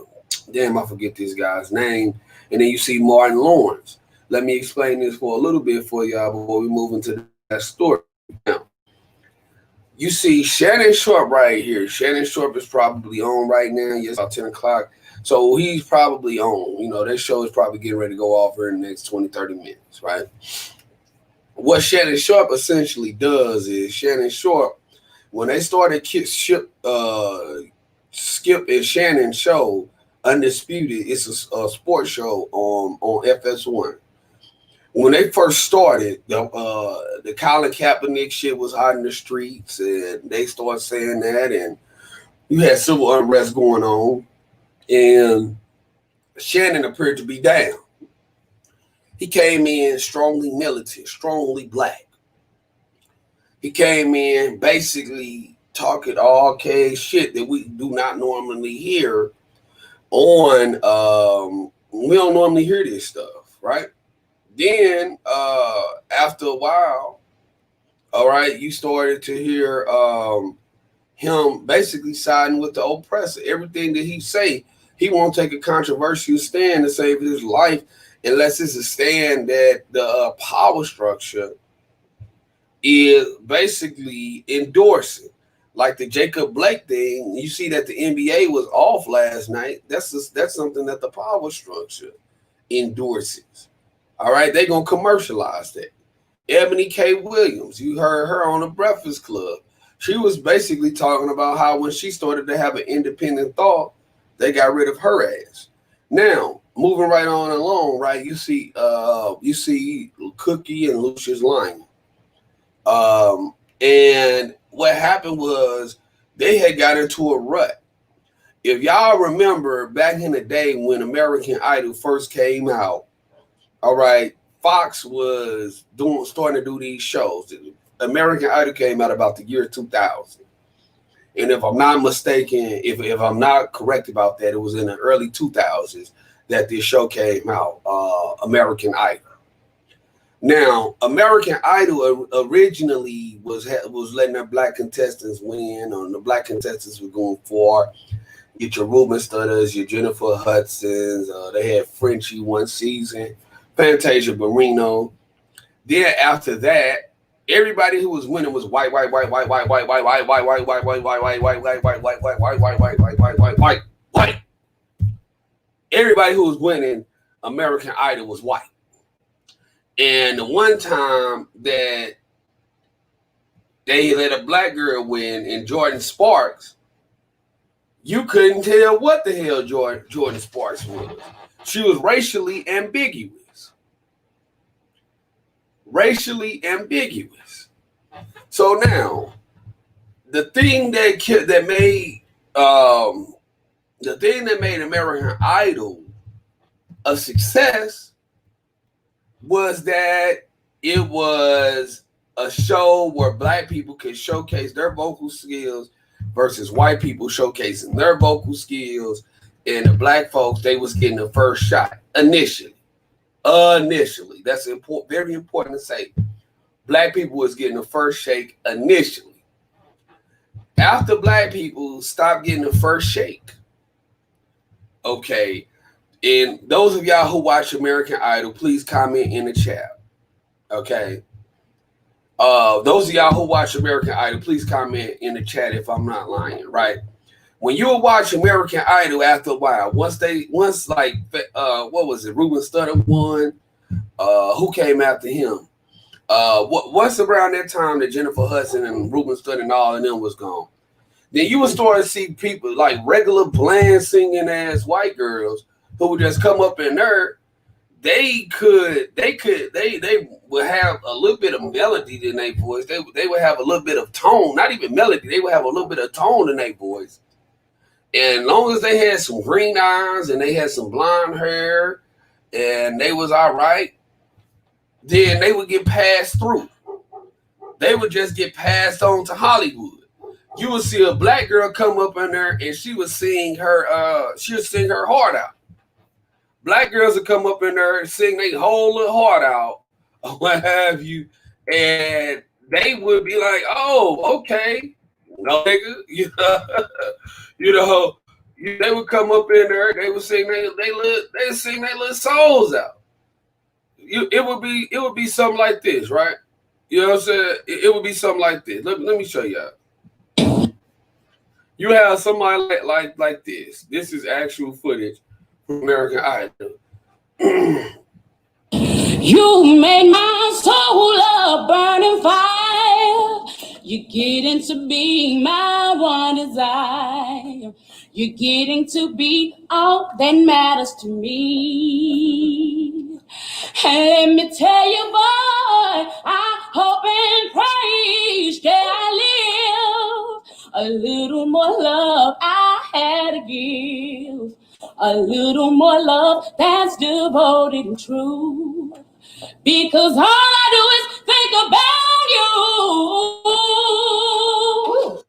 forget this guy's name. And then you see Martin Lawrence. Let me explain this for a little bit for y'all before we move into that story. Now, you see Shannon Sharp right here. Shannon Sharp is probably on right now. Yes, about 10 o'clock. So he's probably on. You know, that show is probably getting ready to go off here in the next 20, 30 minutes, right? What Shannon Sharp essentially does is Shannon Sharp, when they started Skip and Shannon show, Undisputed, it's a sports show on FS1. When they first started, the Colin Kaepernick shit was hot in the streets, and they started saying that, and you had civil unrest going on, and Shannon appeared to be down. He came in strongly militant, strongly black. He came in basically talking all K shit that we do not normally hear on. We don't normally hear this stuff, right? Then after a while, all right, you started to hear him basically siding with the oppressor. Everything that he say, he won't take a controversial stand to save his life unless it's a stand that the power structure is basically endorsing. Like the Jacob Blake thing, you see that the NBA was off last night. That's something that the power structure endorses. All right, they're gonna commercialize that. Ebony K. Williams, you heard her on the Breakfast Club. She was basically talking about how when she started to have an independent thought, they got rid of her ass. Now, moving right on along, right? You see Cookie and Lucius Lyon. And what happened was they had got into a rut. If y'all remember back in the day when American Idol first came out, all right, Fox was starting to do these shows. American Idol came out about the year 2000. And if I'm not mistaken, if I'm not correct about that, it was in the early 2000s that this show came out, American Idol. Now, American Idol originally was letting their black contestants win, or the black contestants were going for get your Ruben Studders, your Jennifer Hudsons. They had Frenchie one season, Fantasia Barrino. Then after that, everybody who was winning was white. Everybody who was winning American Idol was white. And the one time that they let a black girl win in Jordan Sparks, you couldn't tell what the hell Jordan Sparks was. She was racially ambiguous. So now, the thing that made American Idol a success was that it was a show where black people could showcase their vocal skills versus white people showcasing their vocal skills, and the black folks, they was getting the first shot initially. That's important, very important to say. Black people was getting the first shake initially. After black people stopped getting the first shake, okay, and those of y'all who watch American Idol, please comment in the chat. Okay. Those of y'all who watch American Idol, please comment in the chat if I'm not lying, right? When you watch American Idol after a while, once what was it? Ruben Studdard won. Who came after him? Once around that time that Jennifer Hudson and Ruben Studdard and all of them was gone, then you would start to see people like regular bland singing ass white girls who would just come up in there. They would have a little bit of melody in their voice. They would have a little bit of tone, not even melody. They would have a little bit of tone in their voice. And as long as they had some green eyes and they had some blonde hair and they was all right, then they would get passed through. They would just get passed on to Hollywood. You would see a black girl come up in there and she would sing her heart out. Black girls would come up in there and sing their whole little heart out, or what have you, and they would be like, "Oh, okay, no nigga," they would come up in there, they would sing their little souls out. It would be something like this, right? You know what I'm saying? It would be something like this. Let me show y'all. You have somebody like this. This is actual footage from American Idol. You made my soul a burning fire. You're getting to be my one desire. You're getting to be all that matters to me. And let me tell you, boy, I hope and pray each day I live. A little more love I had to give. A little more love that's devoted and true. Because all I do is think about you.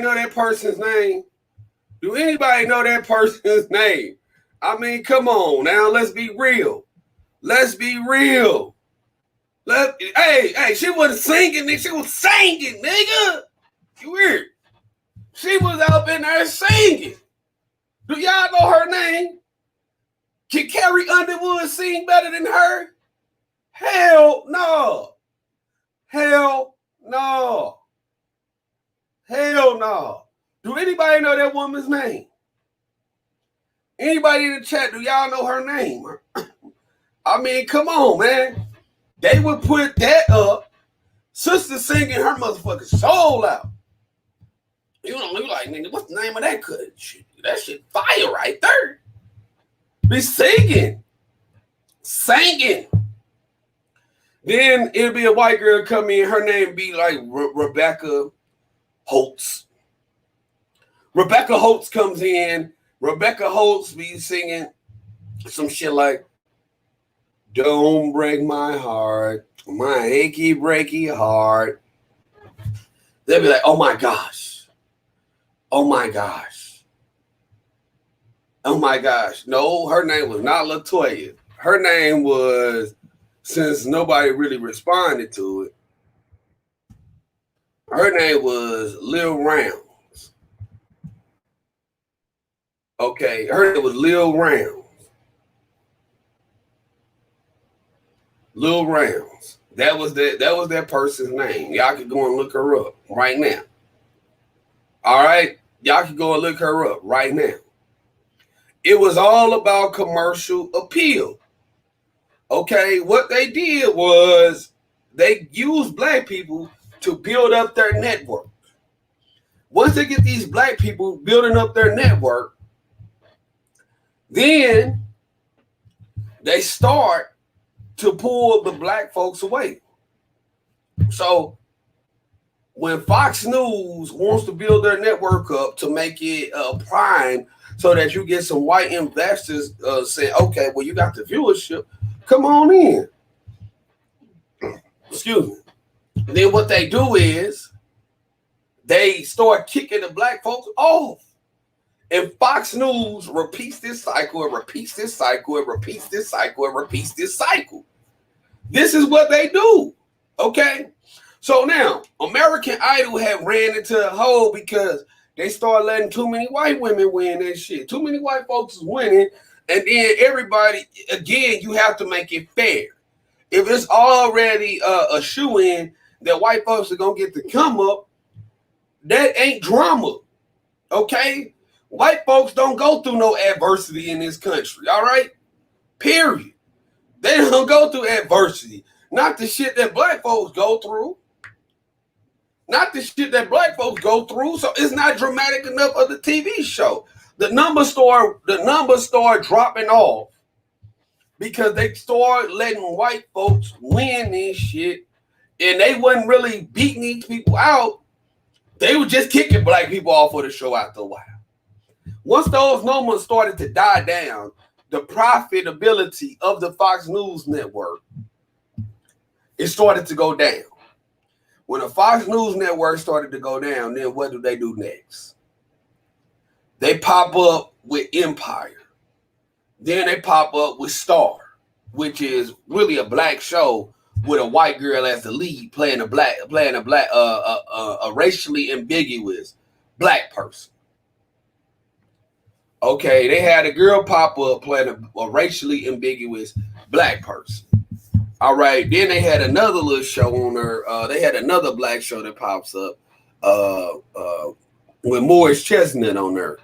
anybody know that person's name? Do anybody know that person's name? I mean, come on now. Let's be real. Let's be real. Hey, she wasn't singing, nigga. She was singing, nigga. You weird. She was up in there singing. Do y'all know her name? Can Carrie Underwood sing better than her? Hell no. Hell no. Hell no. Do anybody know that woman's name? Anybody in the chat, do y'all know her name? I mean, come on, man. They would put that up. Sister singing her motherfucking soul out. You know, you like, nigga, what's the name of that cut? That shit fire right there. Be singing. Singing. Then it'll be a white girl come in. Her name be like Rebecca Holtz. Rebecca Holtz comes in. Rebecca Holtz be singing some shit like, don't break my heart, my achy, breaky heart. They'll be like, oh my gosh. Oh my gosh. Oh my gosh. No, her name was not LaToya. Her name was, since nobody really responded to it, her name was Lil Rounds. Okay, her name was Lil Rounds. Lil Rounds. That was that person's name. Y'all can go and look her up right now. All right? Y'all can go and look her up right now. It was all about commercial appeal. Okay, what they did was they used black people to build up their network. Once they get these black people building up their network, then they start to pull the black folks away. So when Fox News wants to build their network up to make it prime so that you get some white investors saying, okay, well, you got the viewership, come on in. Excuse me. And then what they do is they start kicking the black folks off. And Fox News repeats this cycle and repeats this cycle and repeats this cycle and repeats this cycle. This is what they do. Okay? So now, American Idol have ran into a hole because they started letting too many white women win that shit. Too many white folks is winning. And then everybody, again, you have to make it fair. If it's already a shoe-in that white folks are going to get to come up, that ain't drama. Okay? White folks don't go through no adversity in this country, all right? Period. They don't go through adversity. Not the shit that black folks go through. Not the shit that black folks go through. So it's not dramatic enough of the TV show. The numbers start dropping off because they start letting white folks win this shit, and they wasn't really beating these people out. They were just kicking black people off of the show after a while. Once those numbers started to die down, the profitability of the Fox News network, it started to go down. When the Fox News network started to go down, then what do they do next? They pop up with Empire. Then they pop up with Star, which is really a black show with a white girl as the lead playing a racially ambiguous black person. Okay, they had a girl pop up playing a racially ambiguous black person. All right, then they had another little show on there. They had another black show that pops up with Morris Chestnut on there.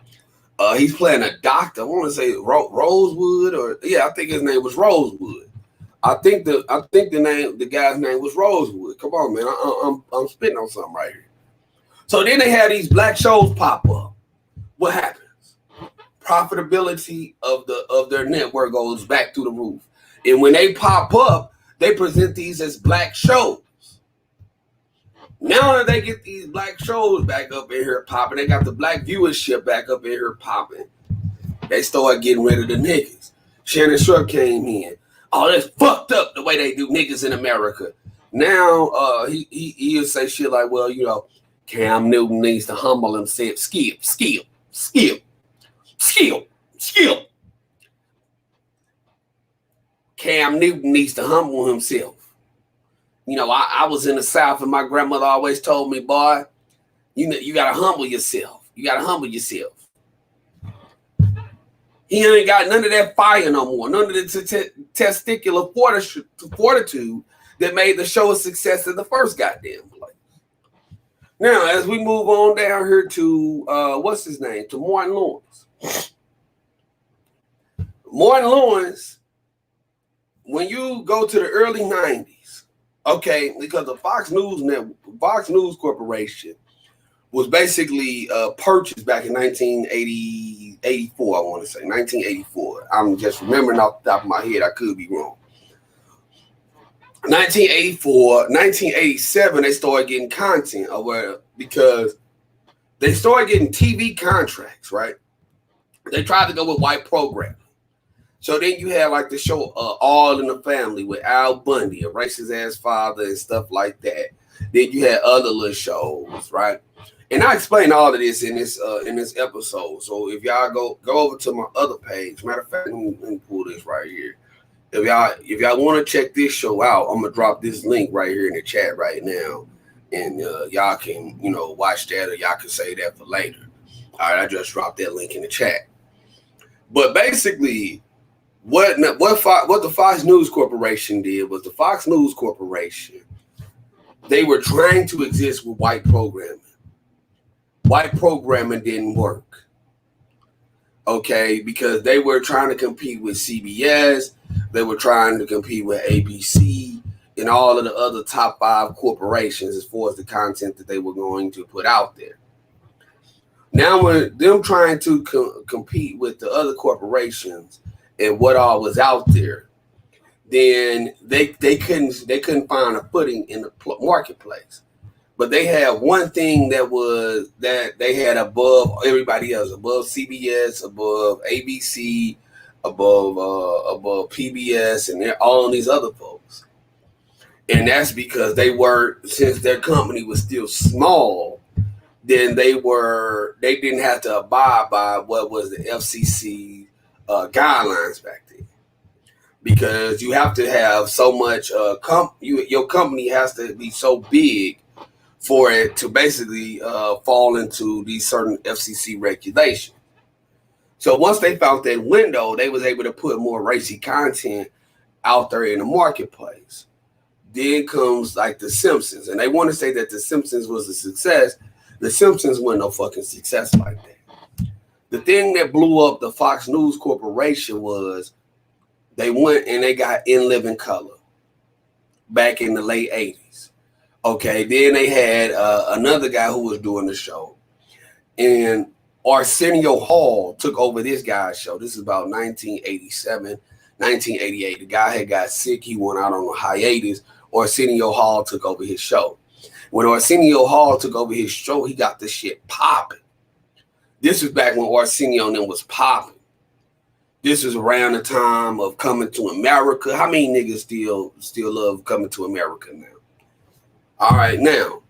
He's playing a doctor. I want to say Rosewood, or I think his name was Rosewood. I think the guy's name was Rosewood. Come on, man, I'm spitting on something right here. So then they had these black shows pop up. What happens? Profitability of their network goes back through the roof, and when they pop up, they present these as black shows. Now that they get these black shows back up in here popping, they got the black viewership back up in here popping. They start getting rid of the niggas. Shannon Sharp came in. Oh, that's fucked up the way they do niggas in America. Now he'll say shit like, well, Cam Newton needs to humble himself. Skip. Cam Newton needs to humble himself. You know, I was in the South and my grandmother always told me, boy, you got to humble yourself. You got to humble yourself. He ain't got none of that fire no more. None of the testicular fortitude that made the show a success in the first goddamn place. Now, as we move on down here to, what's his name? To Martin Lawrence. Martin Lawrence, when you go to the early 90s, okay, because the Fox News Corporation was basically purchased back in 1984, I want to say, 1984. I'm just remembering off the top of my head. I could be wrong. 1984, 1987, they started getting content because they started getting TV contracts, right? They tried to go with white programming. So then you had like the show All in the Family with Al Bundy, a racist ass father and stuff like that. Then you had other little shows, right? And I explained all of this in this episode. So if y'all go over to my other page, matter of fact, let me pull this right here. If y'all want to check this show out, I'm gonna drop this link right here in the chat right now, and y'all can watch that, or y'all can say that for later. All right, I just dropped that link in the chat. But basically, what the Fox News Corporation did was the Fox News Corporation, they were trying to exist with white programming. White programming didn't work. Okay, because they were trying to compete with CBS, they were trying to compete with ABC and all of the other top 5 corporations as far as the content that they were going to put out there. Now, when them trying to compete with the other corporations and what all was out there, then they couldn't find a footing in the marketplace. But they had one thing that they had above everybody else, above CBS, above ABC, above PBS, and all these other folks. And that's because since their company was still small, then they didn't have to abide by what was the FCC guidelines back then. Because you have to have so much, your company has to be so big for it to basically fall into these certain FCC regulations. So once they found that window, they was able to put more racy content out there in the marketplace. Then comes like The Simpsons, and they want to say that The Simpsons was a success. The Simpsons wasn't no fucking success like that. The thing that blew up the Fox News Corporation was they went and they got In Living Color back in the late 80s. Okay, then they had another guy who was doing the show. And Arsenio Hall took over this guy's show. This is about 1987, 1988. The guy had got sick. He went out on a hiatus. Arsenio Hall took over his show. When Arsenio Hall took over his show, he got the shit popping. This was back when Arsenio and them was popping. This was around the time of Coming to America. How many niggas still love Coming to America now? All right, now,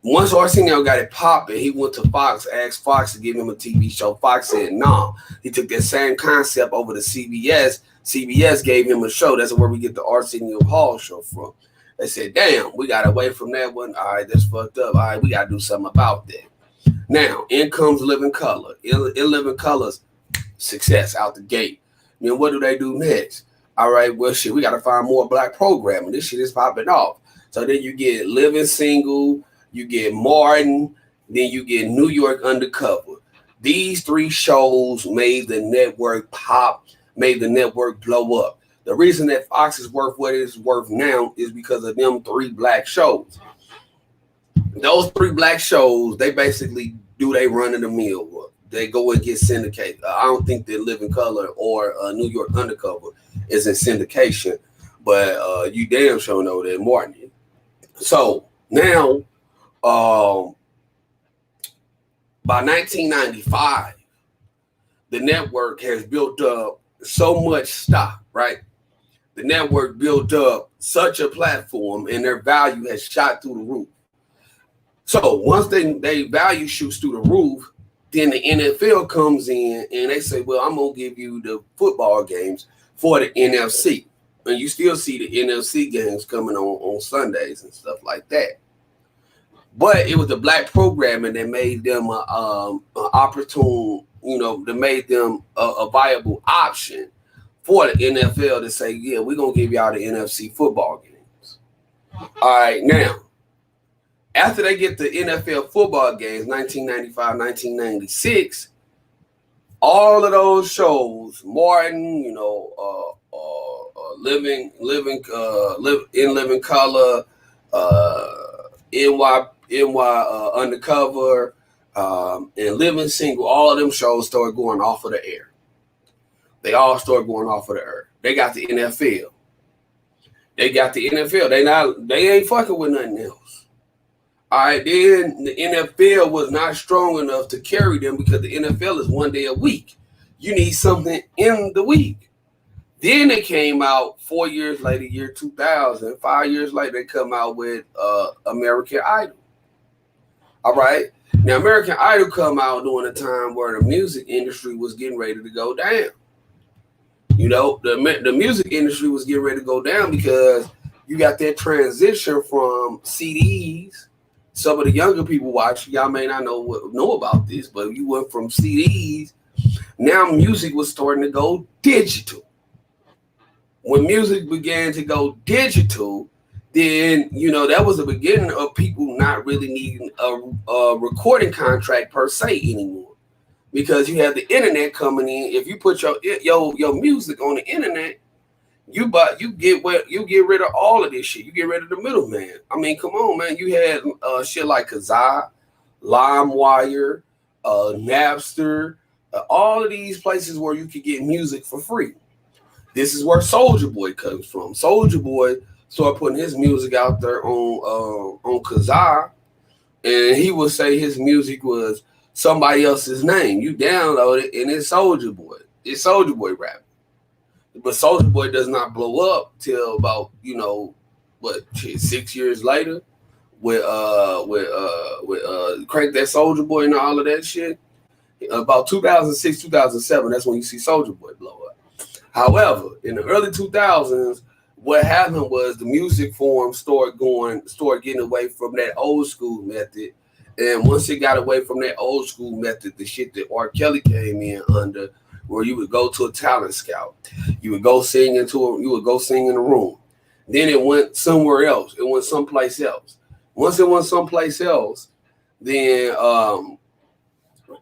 once Arsenio got it popping, he went to Fox, asked Fox to give him a TV show. Fox said no. He took that same concept over to CBS. CBS gave him a show. That's where we get the Arsenio Hall show from. They said, damn, we got away from that one. All right, that's fucked up. All right, we got to do something about that. Now, in comes Living Color. In Living Color's success out the gate. Then what do they do next? All right, well, shit, we got to find more black programming. This shit is popping off. So then you get Living Single, you get Martin, then you get New York Undercover. These 3 shows made the network pop, made the network blow up. The reason that Fox is worth what it is worth now is because of them 3 black shows. Those 3 black shows, they basically do they run of the mill work. They go and get syndicated. I don't think that Living Color or New York Undercover is in syndication, but you damn sure know that Martin is. So now, by 1995, the network has built up so much stock, right? The network built up such a platform and their value has shot through the roof. So once they value shoots through the roof, then the NFL comes in and they say, well, I'm going to give you the football games for the NFC. And you still see the NFC games coming on Sundays and stuff like that. But it was the black programming that made them an opportune, that made them a viable option for the NFL to say, yeah, we're going to give y'all the NFC football games. All right, now, after they get the NFL football games, 1995, 1996, all of those shows, Martin, Living Color, NY Undercover, and Living Single, all of them shows started going off of the air. They all started going off of the air. They got the NFL. They ain't fucking with nothing else. All right, then the NFL was not strong enough to carry them because the NFL is 1 day a week. You need something in the week. Then they came out 4 years later, year 2000. 5 years later, they come out with American Idol. All right. Now, American Idol come out during a time where the music industry was getting ready to go down. The music industry was getting ready to go down because you got that transition from CDs. Some of the younger people watching, y'all may not know about this, but you went from CDs. Now music was starting to go digital. When music began to go digital, then, that was the beginning of people not really needing a recording contract per se anymore. Because you have the internet coming in. If you put your music on the internet, you get rid of all of this shit. You get rid of the middleman. I mean, come on, man. You had shit like Kazaa, LimeWire, Napster, all of these places where you could get music for free. This is where Soulja Boy comes from. Soulja Boy started putting his music out there on Kazaa, and he would say his music was somebody else's name. You download it, and it's Soulja Boy. It's Soulja Boy rapping. But Soulja Boy does not blow up till about 6 years later with Crank That Soulja Boy and all of that shit. About 2006, 2007, that's when you see Soulja Boy blow up. However, in the early 2000s, what happened was the music form started getting away from that old school method. And once it got away from that old school method, the shit that R. Kelly came in under, where you would go to a talent scout, you would go sing in a room. Then it went somewhere else. It went someplace else. Once it went someplace else, then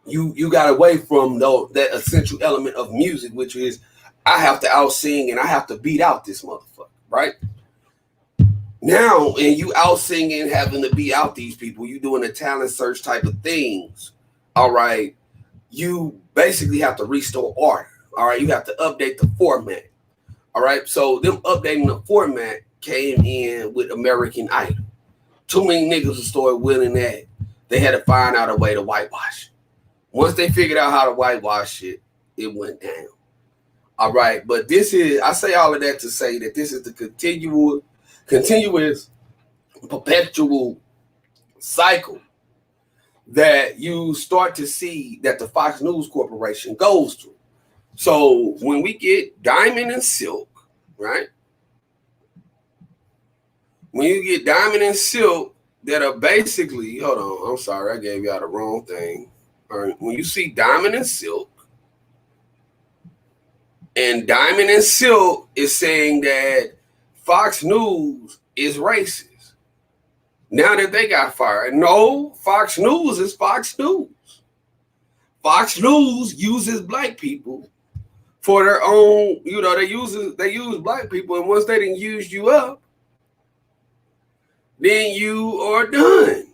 you got away from that essential element of music, which is I have to out sing and I have to beat out this motherfucker, right? Now, and you out singing, having to beat out these people, you doing a talent search type of things, all right? You basically have to restore order, all right? You have to update the format, all right? So them updating the format came in with American Idol. Too many niggas started winning that. They had to find out a way to whitewash. Once they figured out how to whitewash it, it went down. All right, but I say all of that to say that this is the continuous, perpetual cycle that you start to see that the Fox News Corporation goes through. So when we get Diamond and Silk, right? When you get Diamond and Silk that are basically, hold on, I'm sorry, I gave y'all the wrong thing. All right, when you see Diamond and Silk, and Diamond and Silk is saying that Fox News is racist. Now that they got fired. No, Fox News is Fox News. Fox News uses black people for their own, they use black people, and once they didn't use you up, then you are done.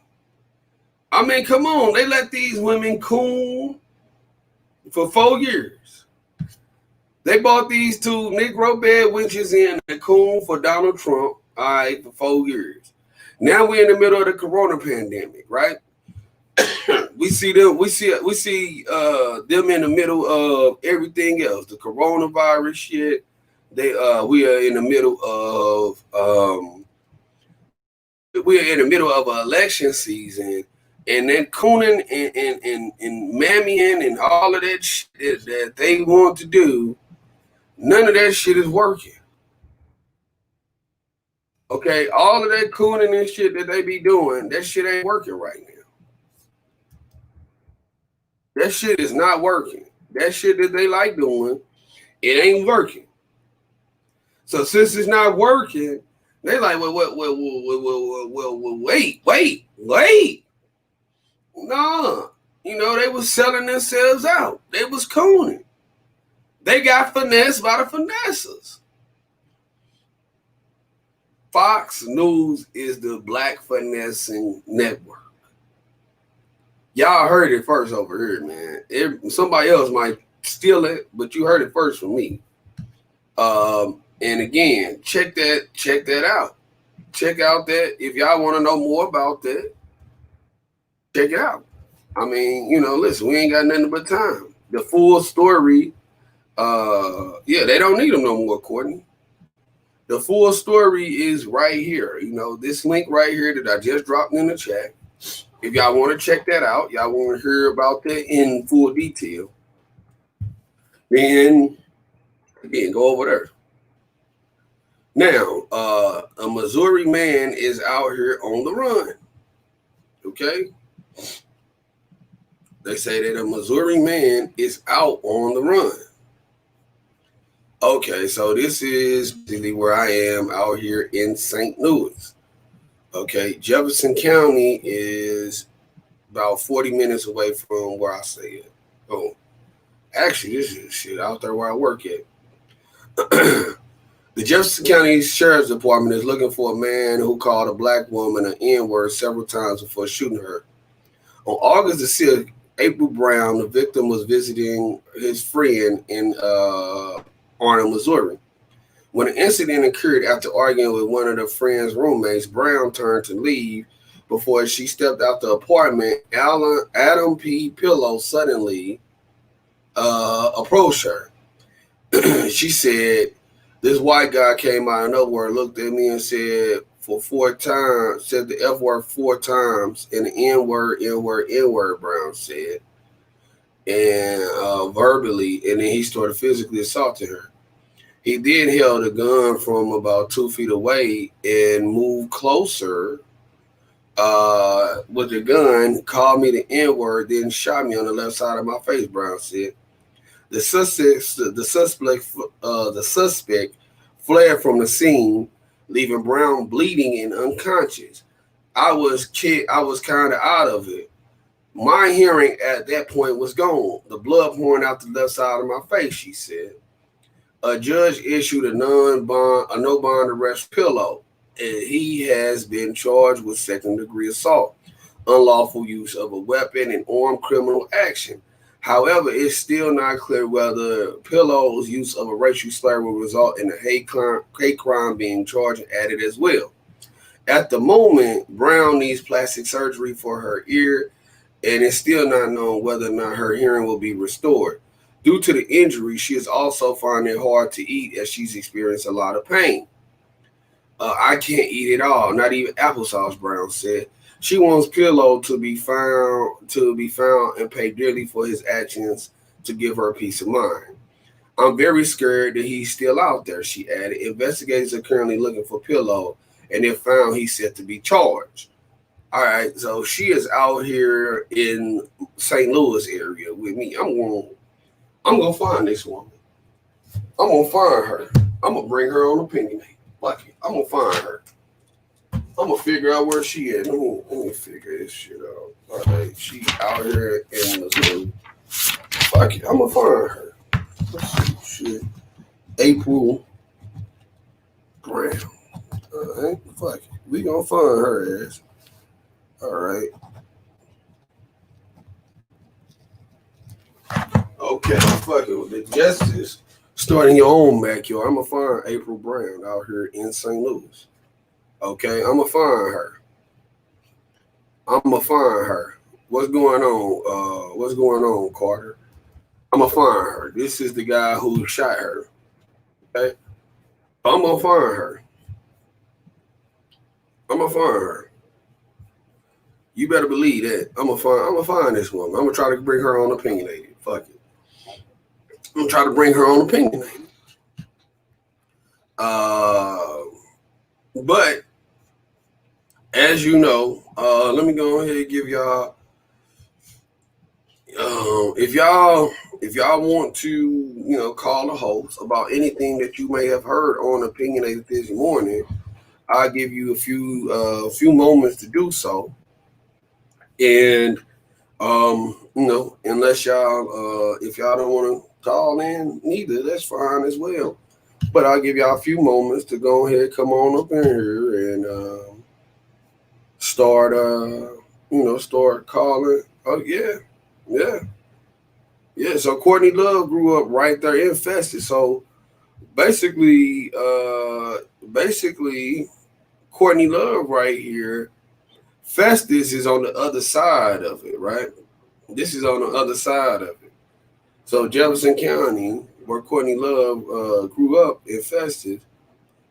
I mean, come on, they let these women coon for 4 years. They bought these two Negro bed wenches in a coon for Donald Trump, all right, for 4 years. Now we're in the middle of the corona pandemic, right? we see them in the middle of everything else, the coronavirus shit. We are in the middle of we're in the middle of an election season, and then cooning and mammying and all of that shit that they want to do, none of that shit is working. Okay, all of that cooning and shit that they be doing, that shit ain't working right now. That shit is not working. That shit that they like doing, it ain't working. So since it's not working, they like, well, wait. Nah, they was selling themselves out. They was cooning. They got finessed by the finessers. Fox News is the black finessing network. Y'all heard it first over here, man. Somebody else might steal it, but you heard it first from me. And again, check that out. Check out that. If y'all want to know more about that, check it out. I mean, listen, we ain't got nothing but time. The full story, they don't need them no more, Courtney. The full story is right here. This link right here that I just dropped in the chat. If y'all want to check that out, y'all want to hear about that in full detail, then again, go over there. Now, a Missouri man is out here on the run. Okay? They say that a Missouri man is out on the run. Okay, so this is where I am out here in St. Louis. Okay, Jefferson County is about 40 minutes away from where I stay at. Oh, actually, this is shit out there where I work at. The Jefferson County Sheriff's Department is looking for a man who called a black woman an N-word several times before shooting her. On August the 6th, April Brown, the victim, was visiting his friend in Arnold, Missouri. When the incident occurred after arguing with one of the friend's roommates, Brown turned to leave. Before she stepped out the apartment, Adam P. Pillow suddenly approached her. She said, this white guy came out of nowhere, looked at me and said the F word 4 times, and the N word, Brown said, and verbally, and then he started physically assaulting her. He then held a gun from about 2 feet away and moved closer with the gun, called me the N-word, then shot me on the left side of my face, Brown said. The suspect fled from the scene, leaving Brown bleeding and unconscious. I was kind of out of it. My hearing at that point was gone. The blood pouring out the left side of my face, she said. A judge issued a no bond arrest Pillow, and he has been charged with second-degree assault, unlawful use of a weapon, and armed criminal action. However, it's still not clear whether Pillow's use of a racial slur will result in a hate crime being charged and added as well. At the moment, Brown needs plastic surgery for her ear, and it's still not known whether or not her hearing will be restored. Due to the injury, she is also finding it hard to eat as she's experienced a lot of pain. I can't eat it all, not even applesauce, Brown said. She wants Pillow to be found and pay dearly for his actions to give her peace of mind. I'm very scared that he's still out there, she added. Investigators are currently looking for Pillow, and if found, he's set to be charged. All right, so she is out here in St. Louis area with me. I'm gonna find this woman. I'm gonna find her. I'm gonna bring her on Opinionated. Fuck it. I'm gonna find her. I'm gonna figure out where she is. Let me figure this shit out. All right, she out here in Missouri. Fuck it. I'm gonna find her. Let's see. Shit. April Brown. All right. Fuck it. We gonna find her ass. All right. Okay, fuck it. With the justice starting your own backyard, I'm gonna find April Brown out here in St. Louis. Okay, I'm gonna find her. What's going on, Carter? I'm gonna find her. This is the guy who shot her. Okay, I'm gonna find her. You better believe that. I'm gonna find this woman. I'm gonna try to bring her on opinionated. Fuck it. I'm gonna try to bring her on opinionated. But as you know, let me go ahead and give y'all. If y'all want to, call the host about anything that you may have heard on Opinionated this morning, I'll give you a few moments to do so. And unless y'all if y'all don't want to call in neither, that's fine as well. But I'll give y'all a few moments to go ahead, come on up in here and start calling. Oh yeah. So Courtney Love grew up right there in Festus. So basically Courtney Love right here, Festus is on the other side of it, right? This is on the other side of it. So Jefferson County, where Courtney Love grew up in Festus,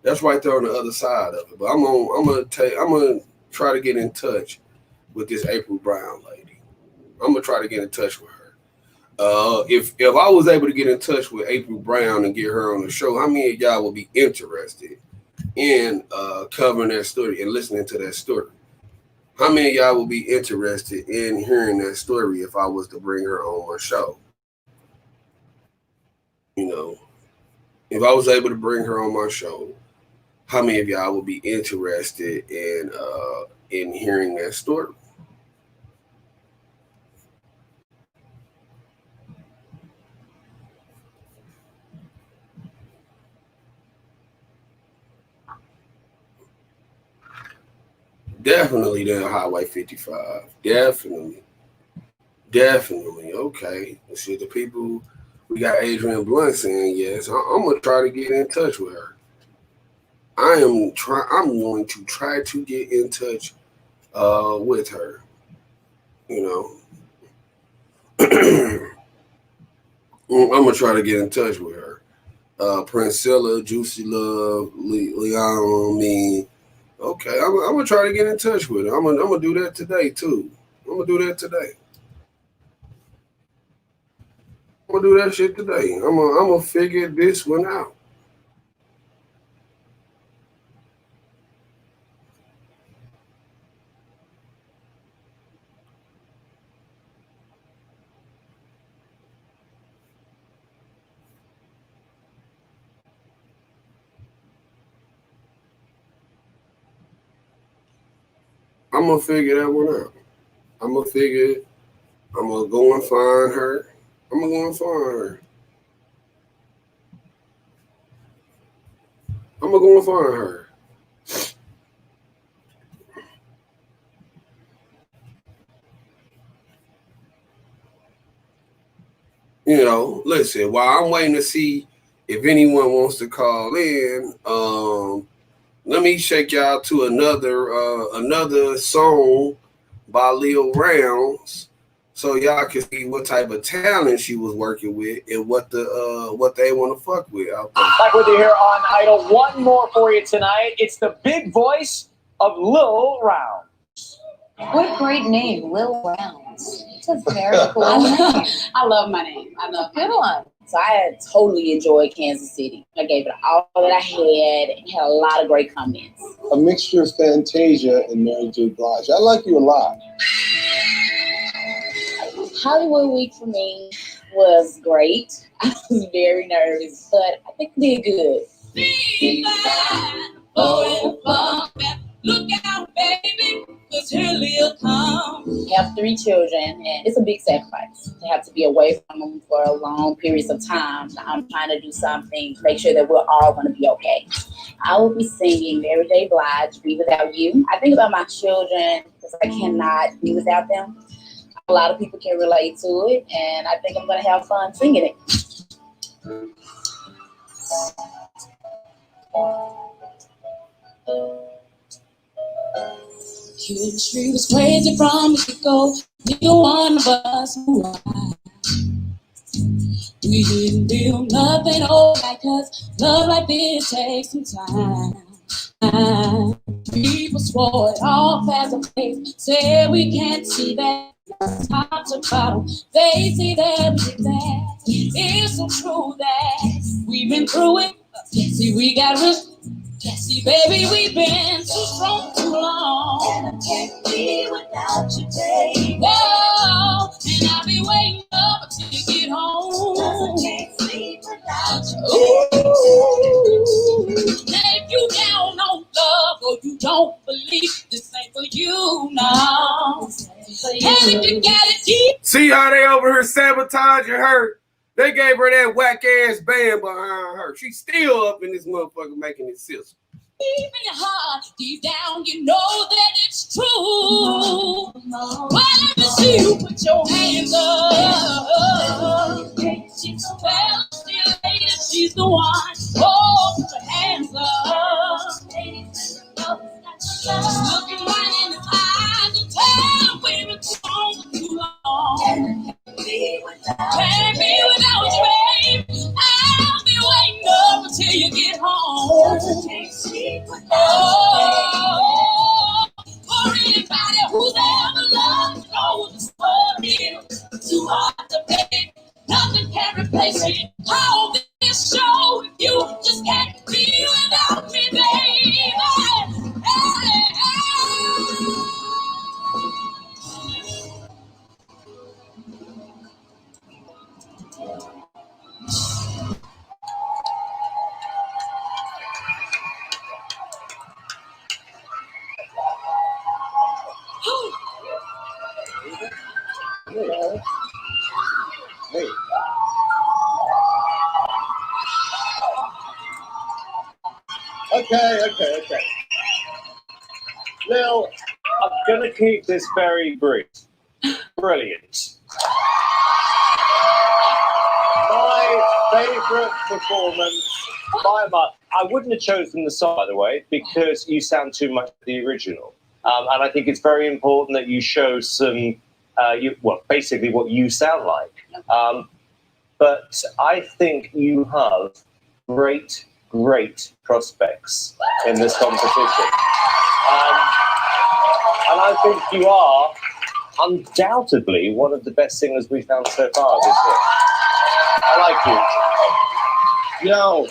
that's right there on the other side of it. But I'm gonna try to get in touch with this April Brown lady. I'm gonna try to get in touch with her. If I was able to get in touch with April Brown and get her on the show, how many of y'all would be interested in covering that story and listening to that story? How many of y'all would be interested in hearing that story if I was to bring her on my show? If I was able to bring her on my show, how many of y'all would be interested in hearing that story? Definitely down Highway 55. Definitely. Okay. Let's see the people. We got Adrian Blunt saying yes. I'm gonna try to get in touch with her. I'm going to try to get in touch with her. I'm gonna try to get in touch with her. Princella, Juicy Love, Leon, me. Okay, I'm gonna try to get in touch with her. I'm gonna do that today too. I'm gonna do that today. I'm gonna do that shit today. I'm gonna figure this one out. I'm gonna figure that one out. I'm gonna go and find her. I'm gonna go and find her. I'm gonna go and find her. Listen, while I'm waiting to see if anyone wants to call in, let me shake y'all to another song by Lil Rounds, so y'all can see what type of talent she was working with and what they want to fuck with out there. Back with you here on Idol. One more for you tonight. It's the big voice of Lil Rounds. What a great name, Lil Rounds. It's a very cool name. I love my name. I love a good one. So I totally enjoyed Kansas City. I gave it all that I had and had a lot of great comments. A mixture of Fantasia and Mary J. Blige. I like you a lot. Hollywood Week for me was great. I was very nervous, but I think we did good. Look out, baby, cause he'll come. I have 3 children, and it's a big sacrifice to have to be away from them for a long periods of time. I'm trying to do something to make sure that we're all going to be okay. I will be singing Mary J. Blige, Be Without You. I think about my children because I cannot be without them. A lot of people can relate to it, and I think I'm going to have fun singing it. Chemistry was crazy from the go. Neither one of us knew why. We didn't build nothing overnight, cause love like this takes some time. People swore it off as a place. Say we can't see that. Top to bottom, they say that we bad. It's so true that we've been through it. See, we got risk. See, baby, we've been too strong too long. And I can't be without you, baby. Oh, and I'll be waiting up until you get home. 'Cause I can't sleep without you, baby. Now if you down on love or you don't believe, this ain't for you now. And if you got it deep. See how they over here sabotaging her? They gave her that whack ass band behind her. She's still up in this motherfucker making it sizzle. Deep in your heart, deep down, you know that it's true. Well, let me see you put your hands up. Well, still, lady, she's the one. Oh, put your hands up. Just looking right in his eyes and tell we've been strong for too long. Can't be without you, babe. I'll be waiting up until you get home. Oh, for anybody who's ever loved, knows the story is too hard to pay. Nothing can replace it. How this show if you just can't be without me, baby. Hey. Okay. Now, I'm going to keep this very brief. Brilliant. My favourite performance by much. I wouldn't have chosen the song, by the way, because you sound too much like the original. And I think it's very important that you show some, basically what you sound like. But I think you have great prospects in this competition. And I think you are undoubtedly one of the best singers we've found so far this year. I like you. Yo,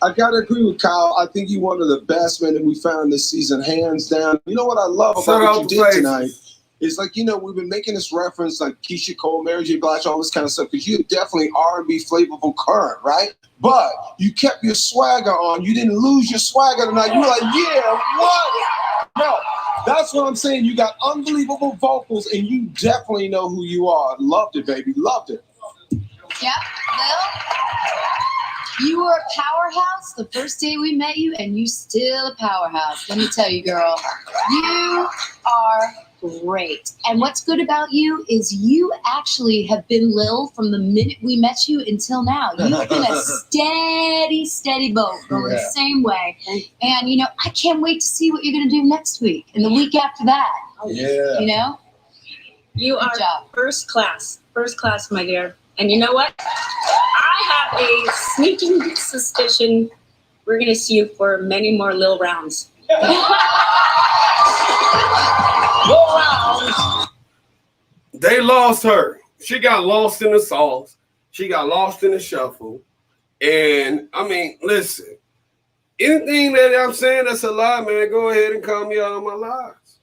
I gotta agree with Kyle. I think you're one of the best men that we found this season, hands down. You know what I love about what you did tonight? It's like, we've been making this reference like Keisha Cole, Mary J. Blige, all this kind of stuff, because you're definitely R&B flavorful current, right? But you kept your swagger on. You didn't lose your swagger tonight. You were like, yeah, what? No, that's what I'm saying. You got unbelievable vocals, and you definitely know who you are. Loved it, baby. Loved it. Yep, Lil, you were a powerhouse the first day we met you, and you still a powerhouse. Let me tell you, girl, you are great. And what's good about you is you actually have been Lil from the minute we met you until now. You've been a steady boat going the same way. And, I can't wait to see what you're going to do next week and the week after that. Yeah. You are first class, my dear. And you know what? I have a sneaking suspicion we're going to see you for many more Lil rounds. They lost her. She got lost in the sauce. She got lost in the shuffle. And, listen, anything that I'm saying that's a lie, man, go ahead and call me out on my lies.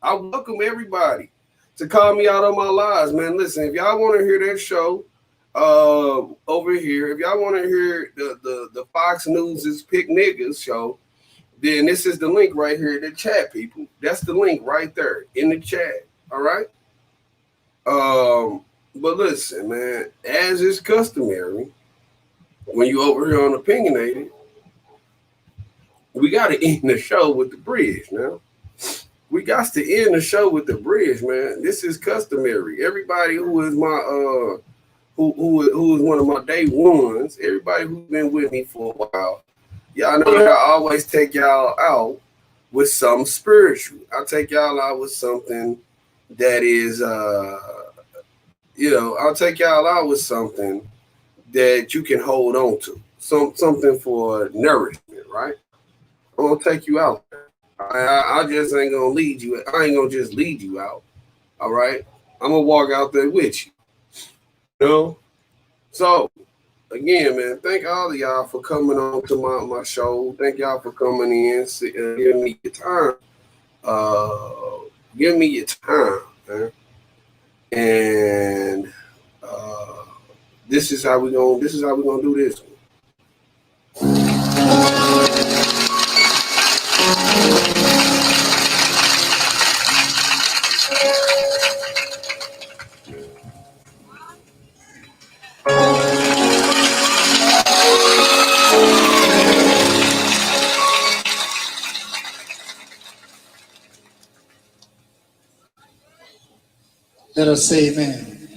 I welcome everybody to call me out on my lies, man. Listen, if y'all want to hear that show over here, if y'all want to hear the Fox News' Pick Niggas show, then this is the link right here in the chat, people. That's the link right there in the chat. All right. But listen, man, as is customary, when you over here on Opinionated, we got to end the show with the bridge now. We got to end the show with the bridge, man. This is customary. Everybody who is my who is one of my day ones, everybody who's been with me for a while, y'all know that I always take y'all out with something spiritual. I take y'all out with something that is, I'll take y'all out with something that you can hold on to. Something for nourishment, right? I'm going to take you out there. I just ain't gonna lead you. I ain't gonna just lead you out. All right, I'm gonna walk out there with you. You know. So again, man, thank all of y'all for coming on to my show. Thank y'all for coming in, giving me your time. Give me your time, man. And this is how we gonna do this. Let us say amen.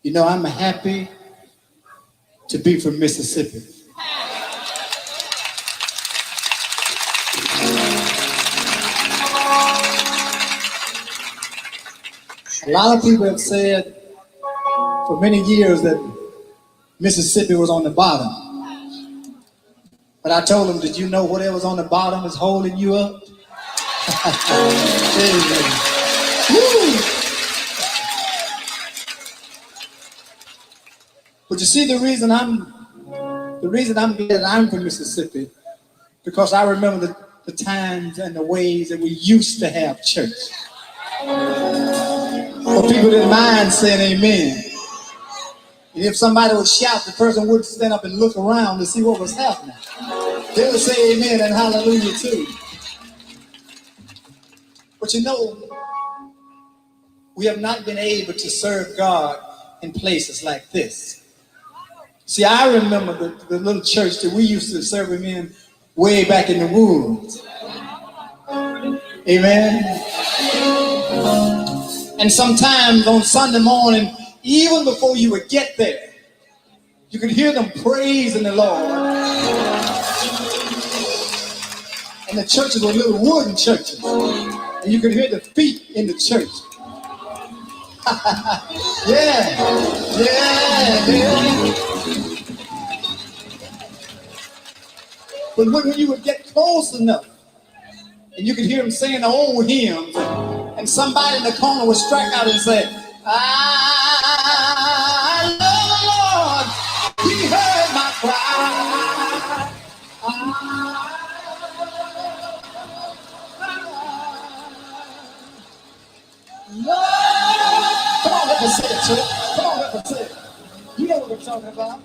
You know, I'm happy to be from Mississippi. A lot of people have said for many years that Mississippi was on the bottom. But I told them, did you know whatever's on the bottom is holding you up? Amen. Woo! But you see, the reason I'm glad I'm from Mississippi, because I remember the times and the ways that we used to have church. But people didn't mind saying amen. And if somebody would shout, the person would stand up and look around to see what was happening. They would say amen and hallelujah too. But you know, we have not been able to serve God in places like this. See, I remember the little church that we used to serve him in way back in the woods. Amen. And sometimes on Sunday morning, even before you would get there, you could hear them praising the Lord. And the churches were little wooden churches. And you could hear the feet in the church. Yeah. But when you would get close enough, and you could hear them saying the old hymns, and somebody in the corner would strike out and say, I love the Lord, he heard my cry. Come on, let me say it, church. Come on, let me say it. You know what I'm talking about.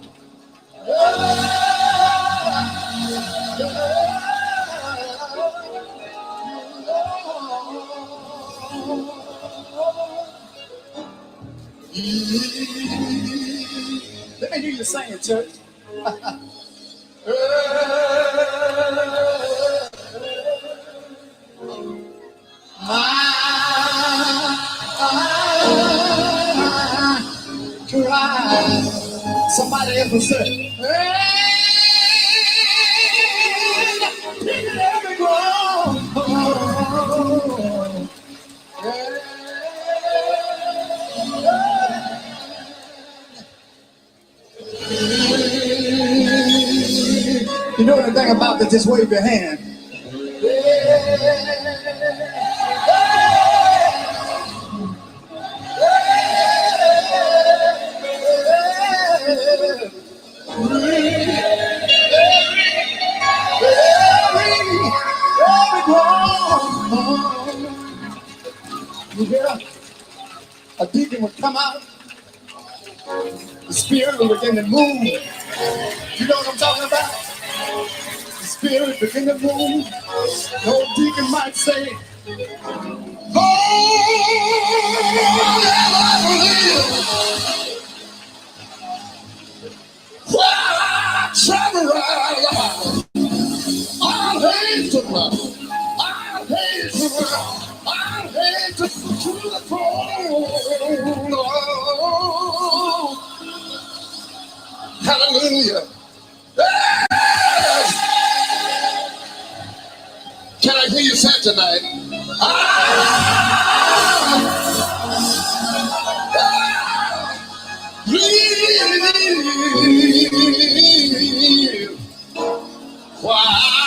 Let me hear you sing it, church. Cry. Somebody else will say, every groan. You know anything about that? Just wave your hand. You hear? A deacon would come out. The spirit will begin to move. You know what I'm talking about? The spirit begin to move. The old deacon might say, oh, I travel around. I hate to run. I hate to run. I hate to the throne. Oh, hallelujah. Yes. Can I hear you say tonight? Leave. Why?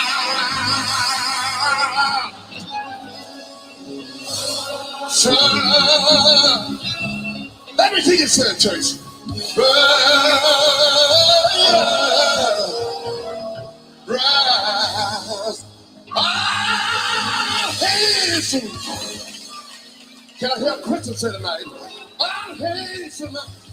Let me see you say it, church. Rise. Our hands. Can I hear a Christian say tonight? Our hands tonight.